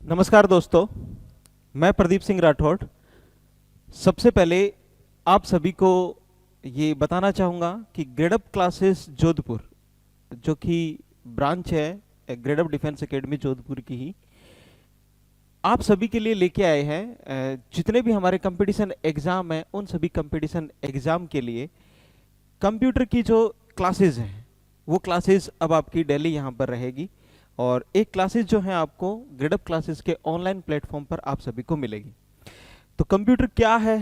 नमस्कार दोस्तों, मैं प्रदीप सिंह राठौड़। सबसे पहले आप सभी को ये बताना चाहूँगा कि ग्रेडअप क्लासेस जोधपुर, जो कि ब्रांच है ग्रेडअप डिफेंस एकेडमी जोधपुर की ही, आप सभी के लिए लेके आए हैं जितने भी हमारे कंपटीशन एग्ज़ाम हैं उन सभी कंपटीशन एग्ज़ाम के लिए कंप्यूटर की जो क्लासेस हैं वो क्लासेस अब आपकी डेली यहाँ पर रहेगी। और एक क्लासेस जो है आपको ग्रेडअप क्लासेस के ऑनलाइन प्लेटफॉर्म पर आप सभी को मिलेगी। तो कंप्यूटर क्या है,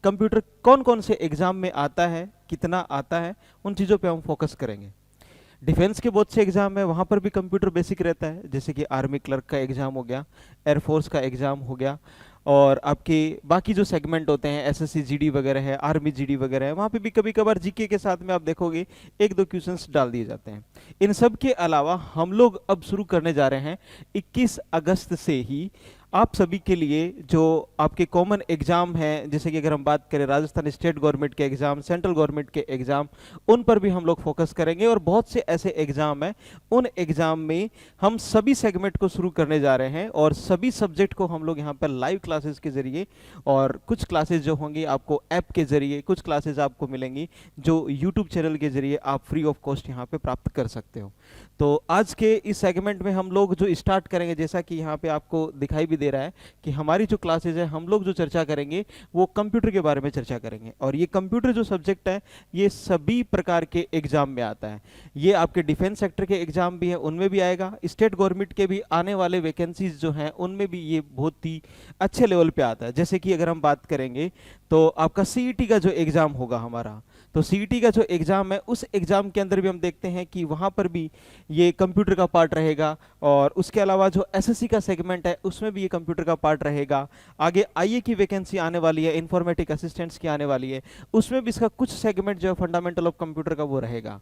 कंप्यूटर कौन कौन से एग्जाम में आता है, कितना आता है, उन चीज़ों पे हम फोकस करेंगे। डिफेंस के बहुत से एग्जाम है, वहाँ पर भी कंप्यूटर बेसिक रहता है, जैसे कि आर्मी क्लर्क का एग्जाम हो गया, एयरफोर्स का एग्जाम हो गया, और आपके बाकी जो सेगमेंट होते हैं एसएससी जीडी वगैरह है, आर्मी जीडी वगैरह है, वहाँ पे भी कभी कभार जीके के साथ में आप देखोगे एक दो क्वेश्चंस डाल दिए जाते हैं। इन सब के अलावा हम लोग अब शुरू करने जा रहे हैं 21 अगस्त से ही आप सभी के लिए जो आपके कॉमन एग्जाम हैं, जैसे कि अगर हम बात करें राजस्थान स्टेट गवर्नमेंट के एग्जाम, सेंट्रल गवर्नमेंट के एग्जाम, उन पर भी हम लोग फोकस करेंगे। और बहुत से ऐसे एग्जाम हैं, उन एग्जाम में हम सभी सेगमेंट को शुरू करने जा रहे हैं और सभी सब्जेक्ट को हम लोग यहाँ पर लाइव क्लासेस के जरिए, और कुछ क्लासेस जो होंगी आपको ऐप के जरिए, कुछ क्लासेस आपको मिलेंगी जो यूट्यूब चैनल के जरिए आप फ्री ऑफ कॉस्ट यहाँ पे प्राप्त कर सकते हो। तो आज के इस सेगमेंट में हम लोग जो स्टार्ट करेंगे, जैसा कि यहाँ पे आपको दिखाई भी दे रहा है कि हमारी जो क्लासेज है, हम लोग जो चर्चा करेंगे वो कंप्यूटर के बारे में चर्चा करेंगे। और ये कंप्यूटर जो सब्जेक्ट है ये सभी प्रकार के एग्जाम में आता है। ये आपके डिफेंस सेक्टर के एग्जाम भी है उनमें भी आएगा, स्टेट गवर्नमेंट के भी आने वाले वैकेंसीज जो हैं उनमें भी ये बहुत ही अच्छे लेवल पे आता है। जैसे कि अगर हम बात करेंगे तो आपका सीईटी का जो एग्जाम होगा हमारा, तो सीईटी का जो एग्जाम है उस एग्जाम के अंदर भी हम देखते हैं कि वहां पर भी ये कंप्यूटर का पार्ट रहेगा। और उसके अलावा जो एसएससी का सेगमेंट है उसमें भी ये कंप्यूटर का पार्ट रहेगा। आगे आईए की वैकेंसी आने वाली है, इंफॉर्मेटिक असिस्टेंट्स की आने वाली है, उसमें भी इसका कुछ सेगमेंट जो है फंडामेंटल ऑफ कंप्यूटर का वो रहेगा।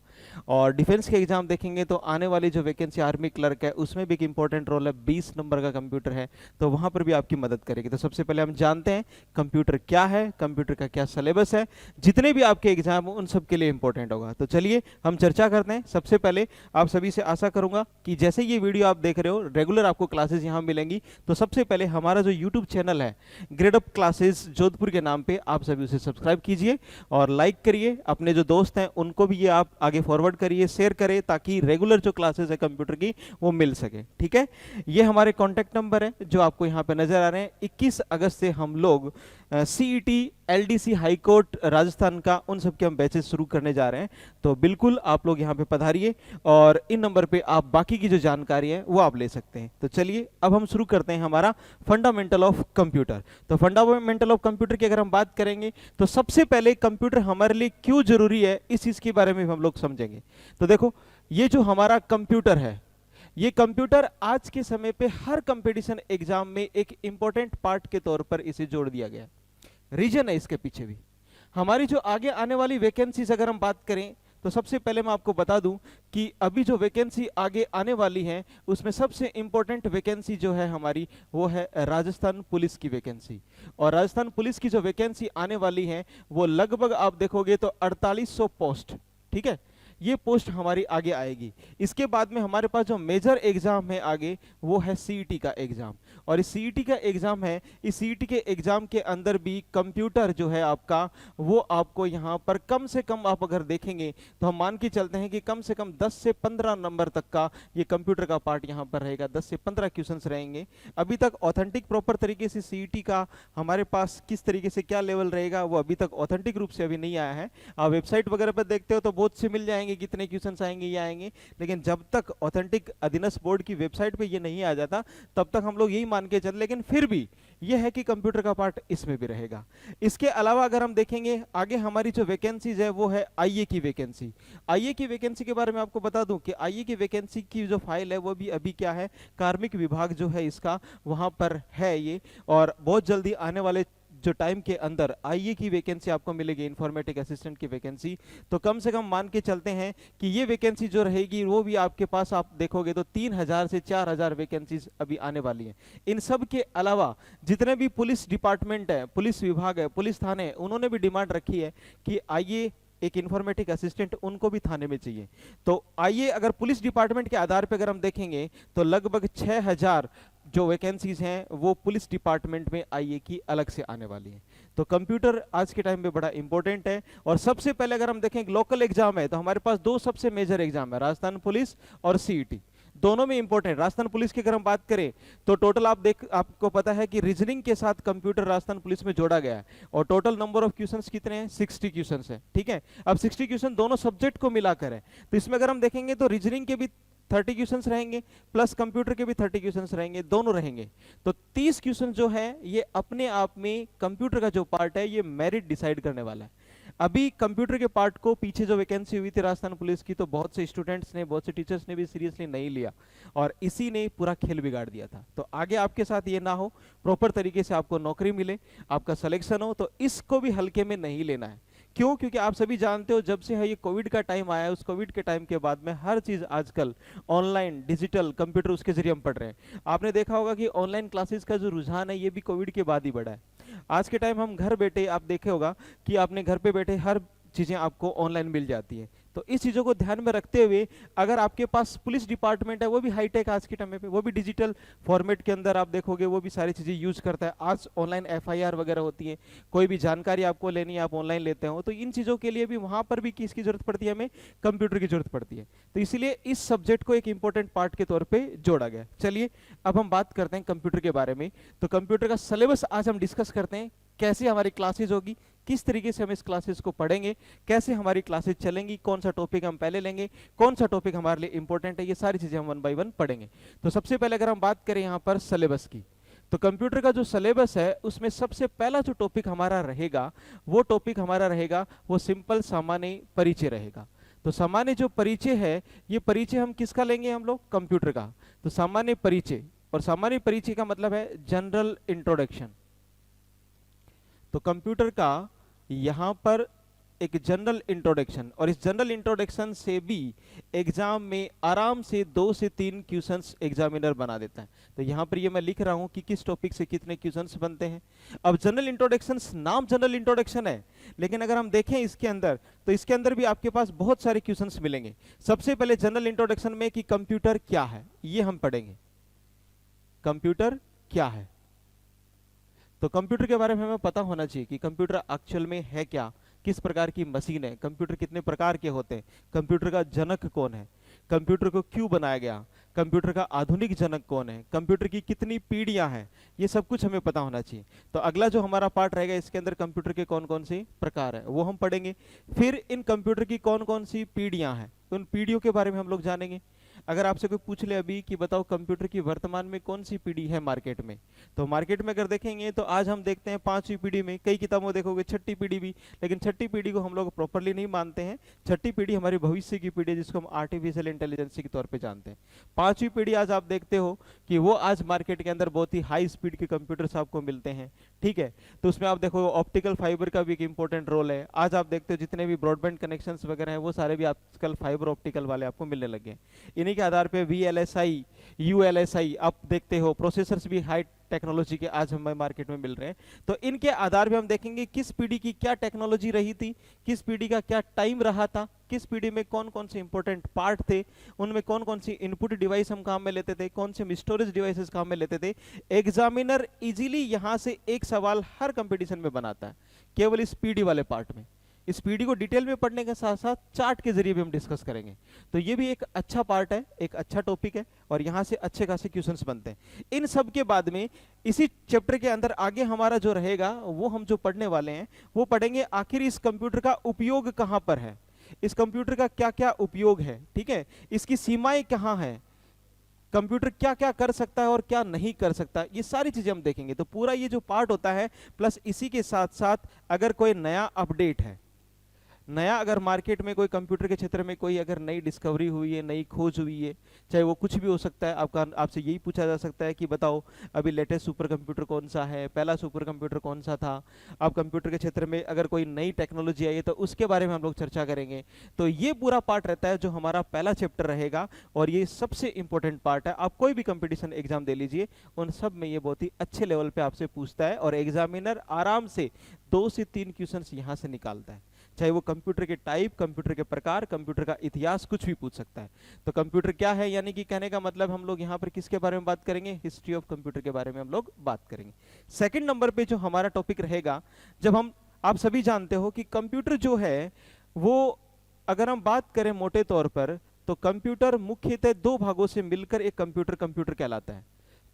और डिफेंस के एग्जाम देखेंगे तो आने वाली जो वैकेंसी आर्मी क्लर्क है उसमें भी एक इंपॉर्टेंट रोल है, 20 नंबर का कंप्यूटर है, तो वहां पर भी आपकी मदद करेगी। तो सबसे पहले हम जानते हैं कंप्यूटर क्या है, कंप्यूटर का क्या सिलेबस है, जितने भी आपके एग्जाम उन सब के लिए इंपॉर्टेंट होगा। तो चलिए हम चर्चा करते हैं। सबसे पहले आप सभी से आशा करूंगा कि जैसे ये वीडियो आप देख रहे हो रेगुलर आपको क्लासेस यहां मिलेंगी, तो सबसे पहले हमारा जो यूट्यूब चैनल है ग्रेडअप क्लासेस जोधपुर के नाम पे आप सभी उसे सब्सक्राइब कीजिए और लाइक करिए। अपने जो दोस्त हैं उनको भी ये आप आगे फॉरवर्ड करिए, शेयर करें, ताकि रेगुलर जो क्लासेस है कंप्यूटर की वो मिल सके। ठीक है, ये हमारे कॉन्टैक्ट नंबर है जो आपको यहाँ पे नजर आ रहे हैं। 21 अगस्त से हम लोग CET, LDC, high court Rajasthan का, उन सब के हम बैचेस शुरू करने जा रहे हैं। तो बिल्कुल आप लोग यहाँ पे पधारिए और इन नंबर पे आप बाकी की जो जानकारी है वो आप ले सकते हैं। तो चलिए अब हम शुरू करते हैं हमारा फंडामेंटल ऑफ कंप्यूटर। तो फंडामेंटल ऑफ कंप्यूटर की अगर हम बात करेंगे तो सबसे पहले कंप्यूटर हमारे लिए क्यों जरूरी है इस चीज के बारे में हम लोग समझेंगे। तो देखो, ये जो हमारा कंप्यूटर है, ये कंप्यूटर आज के समय पे हर कंपटीशन एग्जाम में एक इंपॉर्टेंट पार्ट के तौर पर इसे जोड़ दिया गया। रीजन है इसके पीछे भी। हमारी जो आगे आने वाली वैकेंसीज अगर हम बात करें तो सबसे पहले मैं आपको बता दूं कि अभी जो वैकेंसी आगे आने वाली है उसमें सबसे इंपॉर्टेंट वैकेंसी जो है हमारी वो है राजस्थान पुलिस की वैकेंसी। और राजस्थान पुलिस की जो वैकेंसी आने वाली है वो लगभग आप देखोगे तो 4800 पोस्ट, ठीक है, ये पोस्ट हमारी आगे आएगी। इसके बाद में हमारे पास जो मेजर एग्जाम है आगे वो है सीईटी का एग्जाम। और इस सीईटी का एग्जाम है, इस सीईटी के एग्जाम के अंदर भी कंप्यूटर जो है आपका वो आपको यहाँ पर कम से कम आप अगर देखेंगे तो हम मान के चलते हैं कि कम से कम 10 से 15 नंबर तक का ये कंप्यूटर का पार्ट यहाँ पर रहेगा। 10 से 15 क्वेश्चंस रहेंगे। अभी तक ऑथेंटिक प्रॉपर तरीके से सीईटी का हमारे पास किस तरीके से क्या लेवल रहेगा वो अभी तक ऑथेंटिक रूप से अभी नहीं आया है। आप वेबसाइट वगैरह पर देखते हो तो बहुत से मिल जाएंगे कितने क्वेश्चंस आएंगे, ये आएंगे, लेकिन जब तक ऑथेंटिक अधीनस्थ बोर्ड की वेबसाइट पे ये नहीं आ जाता तब तक हम लोग यही मान के चल। लेकिन फिर भी ये है कि कंप्यूटर का पार्ट इसमें भी रहेगा। इसके अलावा अगर हम देखेंगे आगे हमारी जो वैकेंसीज है वो है आईए की वैकेंसी। आईए की वैकेंसी के बारे में आपको बता दूं कि आईए की वैकेंसी की जो फाइल है वो भी अभी क्या है, कार्मिक विभाग जो है इसका वहां पर है ये, और बहुत जल्दी आने वाले जो टाइम के अंदर आईए की वैकेंसी आपको मिलेगी, इंफॉर्मेटिक असिस्टेंट की वैकेंसी। तो कम से कम मान के चलते हैं कि ये वैकेंसी जो रहेगी वो भी आपके पास आप देखोगे तो 3000 से 4000 वैकेंसीज अभी आने वाली हैं। इन सब के अलावा जितने भी पुलिस डिपार्टमेंट है, पुलिस विभाग है, पुलिस थाने, उन्होंने भी डिमांड रखी है कि आईए एक इन्फॉर्मेटिक असिस्टेंट, उनको भी थाने में चाहिए। तो आइए, अगर पुलिस डिपार्टमेंट के आधार पर अगर हम देखेंगे तो लगभग 6000 जो वैकेंसीज हैं वो पुलिस डिपार्टमेंट में आईए की अलग से आने वाली है। तो कंप्यूटर आज के टाइम में बड़ा इंपॉर्टेंट है। और सबसे पहले अगर हम देखें लोकल एग्जाम है, तो हमारे पास दो सबसे मेजर एग्जाम है, राजस्थान पुलिस और सीईटी। दोनों में इंपॉर्टेंट। राजस्थान पुलिस की अगर हम बात करें तो टोटल आपको पता है कि रीजनिंग के साथ कंप्यूटर राजस्थान पुलिस में जोड़ा गया है, और टोटल नंबर ऑफ क्वेश्चंस कितने हैं, 60 क्वेश्चंस है। ठीक है, अब 60 क्वेश्चन दोनों सब्जेक्ट को मिलाकर है। तो इसमें अगर हम देखेंगे तो रीजनिंग के भी 30 क्वेश्चंस रहेंगे, प्लस कंप्यूटर के भी 30 क्वेश्चंस रहेंगे, दोनों रहेंगे। तो 30 क्वेश्चन जो है ये अपने आप में कंप्यूटर का जो पार्ट है ये मेरिट डिसाइड करने वाला है। अभी कंप्यूटर के पार्ट को पीछे जो वैकेंसी हुई थी राजस्थान पुलिस की, तो बहुत से स्टूडेंट्स ने, बहुत से टीचर्स ने भी सीरियसली नहीं लिया, और इसी ने पूरा खेल बिगाड़ दिया था। तो आगे आपके साथ ये ना हो, प्रॉपर तरीके से आपको नौकरी मिले, आपका सिलेक्शन हो, तो इसको भी हल्के में नहीं लेना है। क्यों? क्योंकि आप सभी जानते हो जब से है ये कोविड का टाइम आया है, उस कोविड के टाइम के बाद में हर चीज आजकल ऑनलाइन, डिजिटल, कंप्यूटर, उसके जरिए हम पढ़ रहे हैं। आपने देखा होगा कि ऑनलाइन क्लासेस का जो रुझान है ये भी कोविड के बाद ही बढ़ा है। आज के टाइम हम घर बैठे, आप देखे होगा कि आपने घर पे बैठे हर चीजें आपको ऑनलाइन मिल जाती है। तो इस चीजों को ध्यान में रखते हुए अगर आपके पास पुलिस डिपार्टमेंट है, वो भी हाईटेक आज के टाइम पे, वो भी डिजिटल फॉर्मेट के अंदर आप देखोगे वो भी सारी चीजें यूज करता है। आज ऑनलाइन एफआईआर वगैरह होती है, कोई भी जानकारी आपको लेनी है आप ऑनलाइन लेते हो, तो इन चीजों के लिए भी वहां पर भी किसकी जरूरत पड़ती है, हमें कंप्यूटर की जरूरत पड़ती है। तो इसीलिए इस सब्जेक्ट को एक इंपॉर्टेंट पार्ट के तौर पर जोड़ा गया। चलिए अब हम बात करते हैं कंप्यूटर के बारे में। तो कंप्यूटर का सिलेबस आज हम डिस्कस करते हैं, कैसे हमारी क्लासेज होगी, किस तरीके से हम इस क्लासेस को पढ़ेंगे, कैसे हमारी क्लासेस चलेंगी, कौन सा टॉपिक हम पहले लेंगे, कौन सा टॉपिक हमारे लिए इंपॉर्टेंट है, ये सारी चीजें हम 1 बाय 1 पढ़ेंगे। तो सबसे पहले अगर हम बात करें यहाँ पर सिलेबस की, तो कंप्यूटर का जो सिलेबस है उसमें सबसे पहला जो टॉपिक हमारा रहेगा वो सिंपल सामान्य परिचय रहेगा। तो सामान्य जो परिचय है, ये परिचय हम किसका लेंगे, हम लोग कंप्यूटर का। तो सामान्य परिचय, और सामान्य परिचय का मतलब है जनरल इंट्रोडक्शन। तो कंप्यूटर का यहां पर एक जनरल इंट्रोडक्शन, और इस जनरल इंट्रोडक्शन से भी एग्जाम में आराम से 2 से 3 क्वेश्चंस एग्जामिनर बना देता है। तो यहां पर ये मैं लिख रहा हूं कि किस टॉपिक से कितने क्वेश्चंस बनते हैं। अब जनरल इंट्रोडक्शन, नाम जनरल इंट्रोडक्शन है, लेकिन अगर हम देखें इसके अंदर, तो इसके अंदर भी आपके पास बहुत सारे क्वेश्चंस मिलेंगे। सबसे पहले जनरल इंट्रोडक्शन में कि कंप्यूटर क्या है, ये हम पढ़ेंगे। कंप्यूटर क्या है, तो कंप्यूटर के बारे में हमें पता होना चाहिए कि कंप्यूटर एक्चुअल में है क्या, किस प्रकार की मशीन है, कंप्यूटर कितने प्रकार के होते हैं, कंप्यूटर का जनक कौन है, कंप्यूटर को क्यों बनाया गया, कंप्यूटर का आधुनिक जनक कौन है, कंप्यूटर की कितनी पीढ़ियां हैं, ये सब कुछ हमें पता होना चाहिए। तो अगला जो हमारा पार्ट रहेगा इसके अंदर कंप्यूटर के कौन कौन से प्रकार है वो हम पढ़ेंगे। फिर इन कंप्यूटर की कौन कौन सी पीढ़ियां हैं, उन पीढ़ियों के बारे में हम लोग जानेंगे। अगर आपसे कोई पूछ ले अभी कि बताओ कंप्यूटर की वर्तमान में कौन सी पीढ़ी है मार्केट में, तो मार्केट में अगर देखेंगे तो आज हम देखते हैं 5वीं पीढ़ी में, कई किताबों में देखोगे 6ठी पीढ़ी भी, लेकिन 6ठी पीढ़ी को हम लोग प्रॉपरली नहीं मानते हैं। 6ठी पीढ़ी हमारी भविष्य की पीढ़ी है, जिसको हम आर्टिफिशियल इंटेलिजेंस के तौर पर जानते हैं। 5वीं पीढ़ी आज आप देखते हो कि वो आज मार्केट के अंदर बहुत ही हाई स्पीड के कंप्यूटर्स आपको मिलते हैं। ठीक है, तो उसमें आप देखो ऑप्टिकल फाइबर का भी एक इंपॉर्टेंट रोल है। आज आप देखते हो जितने भी ब्रॉडबैंड कनेक्शंस वगैरह हैं वो सारे भी आजकल फाइबर ऑप्टिकल वाले आपको मिलने लगे हैं। इन्हीं के आधार पे VLSI, ULSI आप देखते हो, प्रोसेसर्स भी हाई टेक्नोलॉजी के आज हमें मार्केट में मिल रहे हैं। तो इनके आधार पे हम देखेंगे किस पीढ़ी की क्या टेक्नोलॉजी रही थी, किस पीढ़ी का क्या टाइम रहा था, किस पीढ़ी में कौन कौन से इंपॉर्टेंट पार्ट थे, उनमें कौन कौन सी इनपुट डिवाइस हम काम में लेते थे, कौन से स्टोरेज डिवाइसेस काम में लेते थे। एग्जामिनर इजीली यहां से एक सवाल हर कंपटीशन में बनाता है, केवल इस पीढ़ी वाले पार्ट में। इस पीढ़ी को डिटेल में पढ़ने के साथ साथ चार्ट के जरिए भी हम डिस्कस करेंगे। तो ये भी एक अच्छा पार्ट है, एक अच्छा टॉपिक है, और यहां से अच्छे खासे क्वेश्चंस बनते हैं। इन सब के बाद में इसी चैप्टर के अंदर आगे हमारा जो रहेगा वो हम जो पढ़ने वाले हैं वो पढ़ेंगे आखिर इस कंप्यूटर का उपयोग कहां पर है, इस कंप्यूटर का क्या क्या उपयोग है। ठीक है, इसकी सीमाएं कहां है, कंप्यूटर क्या क्या कर सकता है और क्या नहीं कर सकता, ये सारी चीजें हम देखेंगे। तो पूरा ये जो पार्ट होता है, प्लस इसी के साथ साथ अगर कोई नया अपडेट है, नया अगर मार्केट में कोई कंप्यूटर के क्षेत्र में कोई अगर नई डिस्कवरी हुई है, नई खोज हुई है, चाहे वो कुछ भी हो सकता है, आपसे यही पूछा जा सकता है कि बताओ अभी लेटेस्ट सुपर कंप्यूटर कौन सा है, पहला सुपर कंप्यूटर कौन सा था। अब कंप्यूटर के क्षेत्र में अगर कोई नई टेक्नोलॉजी आई है तो उसके बारे में हम लोग चर्चा करेंगे। तो ये पूरा पार्ट रहता है जो हमारा पहला चैप्टर रहेगा, और ये सबसे इंपॉर्टेंट पार्ट है। आप कोई भी कंपटीशन एग्जाम दे लीजिए, उन सब में ये बहुत ही अच्छे लेवल पे आपसे पूछता है, और एग्जामिनर आराम से 2 से 3 क्वेश्चंस यहां से निकालता है। चाहे वो कंप्यूटर के टाइप, कंप्यूटर के प्रकार, कंप्यूटर का इतिहास, कुछ भी पूछ सकता है। तो कंप्यूटर क्या है, यानी कि कहने का मतलब हम लोग यहाँ पर किसके बारे में बात करेंगे, हिस्ट्री ऑफ कंप्यूटर के बारे में हम लोग बात करेंगे। सेकंड नंबर पे जो हमारा टॉपिक रहेगा, जब हम, आप सभी जानते हो कि कंप्यूटर जो है वो, अगर हम बात करें मोटे तौर पर, तो कंप्यूटर मुख्यतः दो भागों से मिलकर एक कंप्यूटर कंप्यूटर कहलाता है।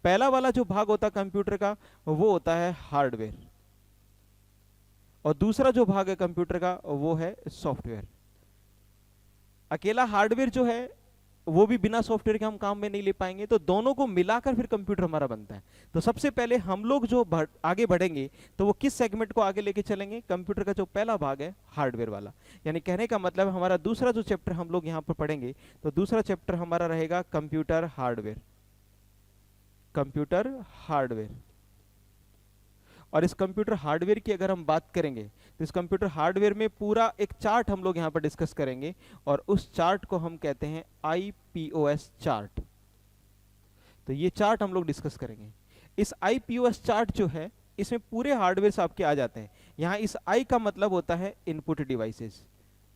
पहला वाला जो भाग होता है कंप्यूटर का, वो होता है हार्डवेयर, और दूसरा जो भाग है कंप्यूटर का वो है सॉफ्टवेयर। अकेला हार्डवेयर जो है वो भी बिना सॉफ्टवेयर के हम काम में नहीं ले पाएंगे, तो दोनों को मिलाकर फिर कंप्यूटर हमारा बनता है। तो सबसे पहले हम लोग जो आगे बढ़ेंगे तो वो किस सेगमेंट को आगे लेके चलेंगे, कंप्यूटर का जो पहला भाग है हार्डवेयर वाला। यानी कहने का मतलब हमारा दूसरा जो चैप्टर हम लोग यहाँ पर पढ़ेंगे, तो दूसरा चैप्टर हमारा रहेगा कंप्यूटर हार्डवेयर, कंप्यूटर हार्डवेयर। और इस कंप्यूटर हार्डवेयर की अगर हम बात करेंगे, तो इस कंप्यूटर हार्डवेयर में पूरा एक चार्ट हम लोग यहाँ पर डिस्कस करेंगे, और उस चार्ट को हम कहते हैं आईपीओएस चार्ट। तो ये चार्ट हम लोग डिस्कस करेंगे। इस आईपीओएस चार्ट जो है, इसमें पूरे हार्डवेयर आपके आ जाते हैं। यहाँ इस आई का मतलब होता है इनपुट डिवाइसेस।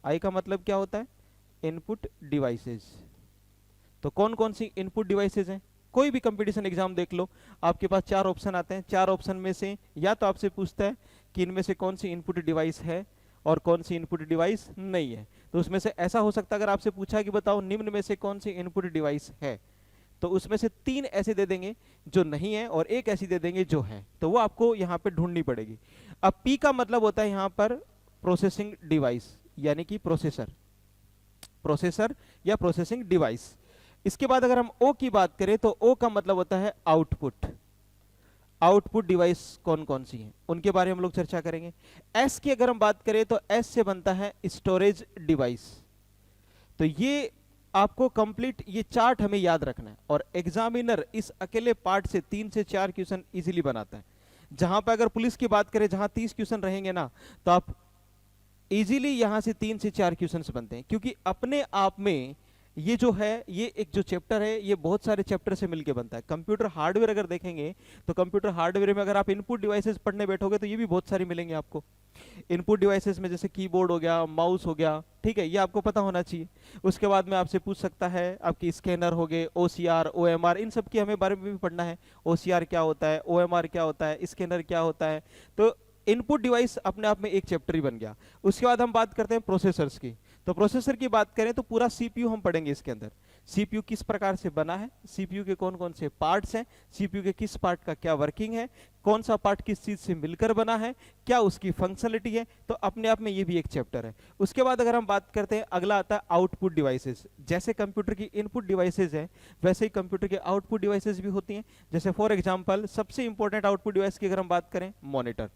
आई का मतलब क्या होता है, इनपुट डिवाइसेस। तो कौन कौन सी इनपुट डिवाइसेस हैं, कोई भी कंपटीशन एग्जाम देख लो, आपके पास 4 ऑप्शन आते हैं। 4 ऑप्शन में से या तो आपसे पूछता है कि इनमें से कौन सी इनपुट डिवाइस है और कौन सी इनपुट डिवाइस नहीं है। तो उसमें से ऐसा हो सकता है, अगर आपसे पूछा कि बताओ निम्न में से कौन सी इनपुट डिवाइस है, तो उसमें से 3 ऐसे दे देंगे जो नहीं है और 1 ऐसी दे देंगे जो है। तो वो आपको यहाँ पे ढूंढनी पड़ेगी। अब पी का मतलब होता है यहाँ पर प्रोसेसिंग डिवाइस, यानी कि प्रोसेसर, प्रोसेसर या प्रोसेसिंग डिवाइस। इसके बाद अगर हम ओ की बात करें, तो ओ का मतलब होता है आउटपुट। आउटपुट डिवाइस कौन कौन सी हैं उनके बारे में हम लोग चर्चा करेंगे। एस की अगर हम बात करें, तो एस से बनता है स्टोरेज डिवाइस। तो ये आपको कंप्लीट ये चार्ट हमें याद रखना है, और एग्जामिनर इस अकेले पार्ट से 3 से 4 क्वेश्चन इजीली बनाता है। जहां पर अगर पुलिस की बात करें, जहां 30 क्वेश्चन रहेंगे ना, तो आप इजीली यहां से 3 से 4 क्वेश्चन बनते हैं, क्योंकि अपने आप में ये जो है, ये एक जो चैप्टर है, ये बहुत सारे चैप्टर से मिलके बनता है। कंप्यूटर हार्डवेयर अगर देखेंगे, तो कंप्यूटर हार्डवेयर में अगर आप इनपुट डिवाइसेस पढ़ने बैठोगे, तो ये भी बहुत सारी मिलेंगे आपको। इनपुट डिवाइसेस में जैसे कीबोर्ड हो गया, माउस हो गया, ठीक है, ये आपको पता होना चाहिए। उसके बाद में आपसे पूछ सकता है आपकी स्कैनर हो गए, ओसीआर, ओएमआर, इन सब की हमें बारे में भी पढ़ना है। ओसीआर क्या होता है, ओएमआर क्या होता है, स्कैनर क्या होता है। तो इनपुट डिवाइस अपने आप में एक चैप्टर ही बन गया। उसके बाद हम बात करते हैं प्रोसेसर्स की। तो प्रोसेसर की बात करें तो पूरा सीपीयू हम पढ़ेंगे इसके अंदर। सीपीयू किस प्रकार से बना है, सीपीयू के कौन कौन से पार्ट्स हैं, सीपीयू के किस पार्ट का क्या वर्किंग है, कौन सा पार्ट किस चीज से मिलकर बना है, क्या उसकी फंक्शनलिटी है। तो अपने आप में ये भी एक चैप्टर है। उसके बाद अगर हम बात करते हैं, अगला आता है आउटपुट डिवाइसेस। जैसे कंप्यूटर की इनपुट डिवाइसेस है, वैसे ही कंप्यूटर के आउटपुट डिवाइसेस भी होती हैं। जैसे फॉर एग्जाम्पल सबसे इंपॉर्टेंट आउटपुट डिवाइस की अगर हम बात करें, मॉनिटर।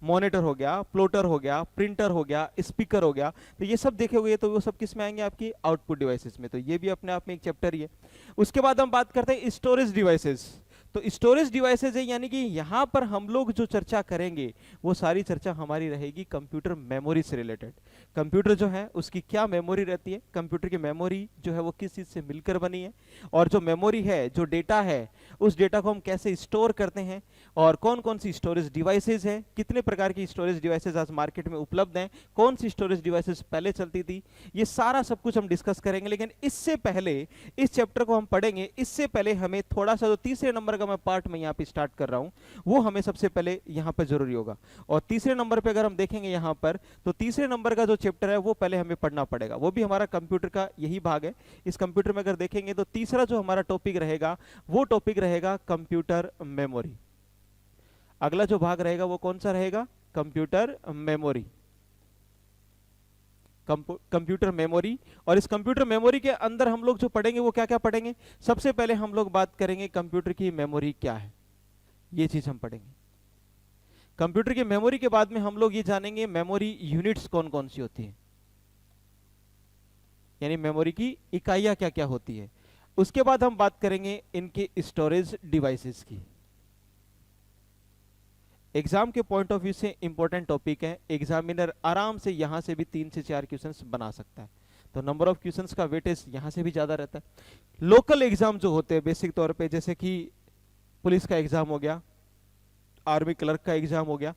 मॉनिटर हो गया, प्लॉटर हो गया, प्रिंटर हो गया, स्पीकर हो गया। तो ये सब देखोगे तो वो सब किस में आएंगे, आपकी आउटपुट डिवाइसेस में। तो ये भी अपने आप में एक चैप्टर ही है। उसके बाद हम बात करते हैं स्टोरेज डिवाइसेस। तो स्टोरेज डिवाइसेस है, यानी कि यहां पर हम लोग जो चर्चा करेंगे, वो सारी चर्चा हमारी रहेगी कंप्यूटर मेमोरी से रिलेटेड। कंप्यूटर जो है उसकी क्या मेमोरी रहती है, कंप्यूटर की मेमोरी जो है वो किस चीज से मिलकर बनी है, और जो मेमोरी है, जो डेटा है, उस डेटा को हम कैसे स्टोर करते हैं, और कौन कौन सी स्टोरेज डिवाइसेस है, कितने प्रकार की स्टोरेज डिवाइसेस आज मार्केट में उपलब्ध हैं, कौन सी स्टोरेज डिवाइसेस पहले चलती थी, ये सारा सब कुछ हम डिस्कस करेंगे। लेकिन इससे पहले, इस चैप्टर को हम पढ़ेंगे, इससे पहले हमें थोड़ा सा, जो तीसरे नंबर का मैं पार्ट में यहाँ पे स्टार्ट कर रहा हूँ, वो हमें सबसे पहले यहाँ पर जरूरी होगा। और तीसरे नंबर पे अगर हम देखेंगे यहाँ पर, तो तीसरे नंबर का जो चैप्टर है वो पहले हमें पढ़ना पड़ेगा, वो भी हमारा कंप्यूटर का यही भाग है। इस कंप्यूटर में अगर देखेंगे तो तीसरा जो हमारा टॉपिक रहेगा, वो टॉपिक रहेगा कंप्यूटर मेमोरी। अगला जो भाग रहेगा वो कौन सा रहेगा, कंप्यूटर मेमोरी। Computer memory. और इस कंप्यूटर मेमोरी के अंदर हम लोग जो पढ़ेंगे वो क्या क्या पढ़ेंगे, सबसे पहले हम लोग बात करेंगे कंप्यूटर की मेमोरी क्या है, ये चीज हम पढ़ेंगे। कंप्यूटर की मेमोरी के बाद में हम लोग ये जानेंगे मेमोरी यूनिट्स कौन कौन सी होती है, यानी मेमोरी की इकाइयां क्या क्या होती है। उसके बाद हम बात करेंगे इनके स्टोरेज डिवाइसेस की। एग्जाम के पॉइंट ऑफ व्यू से इंपॉर्टेंट टॉपिक है, एग्जामिनर आराम से यहां से भी 3 से 4 क्वेश्चंस बना सकता है। तो नंबर ऑफ क्वेश्चंस का वेटेज यहां से भी ज्यादा रहता है। लोकल एग्जाम जो होते हैं बेसिक तौर पे, जैसे कि पुलिस का एग्जाम हो गया, आर्मी क्लर्क का एग्जाम हो गया,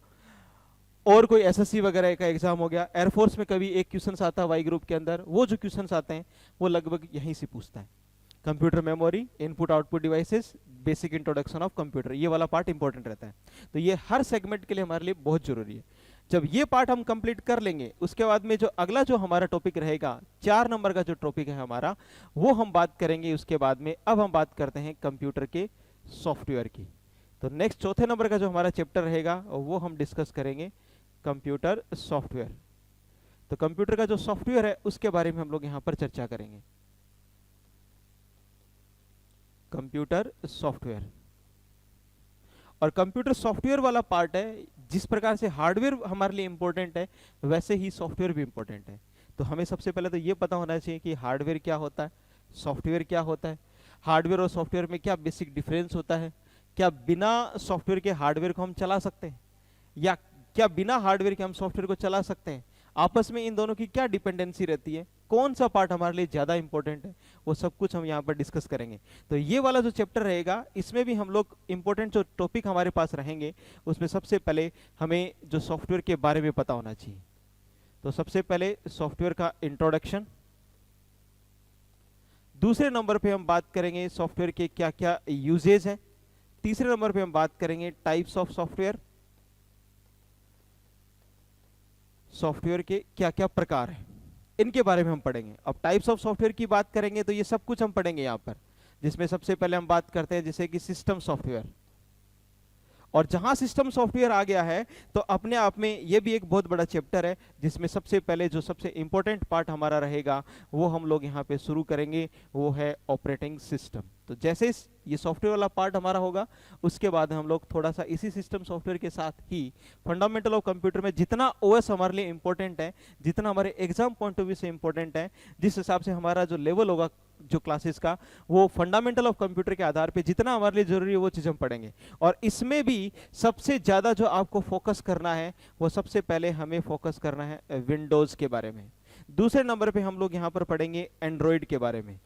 और कोई एसएससी वगैरह का एग्जाम हो गया, एयरफोर्स में कभी एक क्वेश्चन आता है वाई ग्रुप के अंदर, वो जो क्वेश्चन आते हैं वो लगभग यहीं से पूछता है। Computer memory, input output devices, basic introduction of computer, ये वाला पार्ट इंपॉर्टेंट रहता है। तो ये हर सेगमेंट के लिए हमारे लिए बहुत जरूरी है। जब ये पार्ट हम कंप्लीट कर लेंगे, उसके बाद में जो अगला जो हमारा टॉपिक रहेगा, 4 नंबर का जो टॉपिक है हमारा, वो हम बात करेंगे उसके बाद में। अब हम बात करते हैं कंप्यूटर के सॉफ्टवेयर की। तो नेक्स्ट चौथे नंबर का जो हमारा चैप्टर रहेगा वो हम डिस्कस करेंगे कंप्यूटर सॉफ्टवेयर। तो कंप्यूटर का जो सॉफ्टवेयर है उसके बारे में हम लोग यहां पर चर्चा करेंगे। कंप्यूटर सॉफ्टवेयर, और कंप्यूटर सॉफ्टवेयर वाला पार्ट है, जिस प्रकार से हार्डवेयर हमारे लिए इंपॉर्टेंट है वैसे ही सॉफ्टवेयर भी इंपॉर्टेंट है। तो हमें सबसे पहले तो ये पता होना चाहिए कि हार्डवेयर क्या होता है, सॉफ्टवेयर क्या होता है, हार्डवेयर और सॉफ्टवेयर में क्या बेसिक डिफरेंस होता है, क्या बिना सॉफ्टवेयर के हार्डवेयर को हम चला सकते हैं, या क्या बिना हार्डवेयर के हम सॉफ्टवेयर को चला सकते हैं, आपस में इन दोनों की क्या डिपेंडेंसी रहती है, कौन सा पार्ट हमारे लिए ज्यादा इंपॉर्टेंट है, वो सब कुछ हम यहाँ पर डिस्कस करेंगे। तो ये वाला जो चैप्टर रहेगा इसमें भी हम लोग इंपॉर्टेंट जो टॉपिक हमारे पास रहेंगे उसमें सबसे पहले हमें जो सॉफ्टवेयर के बारे में पता होना चाहिए। तो सबसे पहले सॉफ्टवेयर का इंट्रोडक्शन, दूसरे नंबर पे हम बात करेंगे सॉफ्टवेयर के क्या क्या यूजेज है, तीसरे नंबर पे हम बात करेंगे टाइप्स ऑफ सॉफ्टवेयर, सॉफ्टवेयर के क्या क्या प्रकार हैं इनके बारे में हम पढ़ेंगे। अब टाइप्स ऑफ सॉफ्टवेयर की बात करेंगे तो ये सब कुछ हम पढ़ेंगे यहाँ पर, जिसमें सबसे पहले हम बात करते हैं जैसे कि सिस्टम सॉफ्टवेयर। और जहां सिस्टम सॉफ्टवेयर आ गया है तो अपने आप में ये भी एक बहुत बड़ा चैप्टर है, जिसमें सबसे पहले जो सबसे इंपॉर्टेंट पार्ट हमारा रहेगा वो हम लोग यहाँ पे शुरू करेंगे, वो है ऑपरेटिंग सिस्टम। तो जैसे ये सॉफ्टवेयर वाला पार्ट हमारा होगा उसके बाद हम लोग थोड़ा सा इसी सिस्टम सॉफ्टवेयर के साथ ही फंडामेंटल ऑफ कंप्यूटर में जितना ओएस हमारे लिए इंपॉर्टेंट है, जितना हमारे एग्जाम पॉइंट ऑफ व्यू से इंपॉर्टेंट है, जिस हिसाब से हमारा जो लेवल होगा जो क्लासेस का, वो फंडामेंटल ऑफ कंप्यूटर के आधार पे जितना हमारे लिए जरूरी है वो चीज हम पढ़ेंगे। और इसमें भी सबसे ज्यादा जो आपको फोकस करना है वो सबसे पहले हमें फोकस करना है विंडोज के बारे में, दूसरे नंबर पे हम लोग यहाँ पर पढ़ेंगे एंड्रॉइड के बारे में,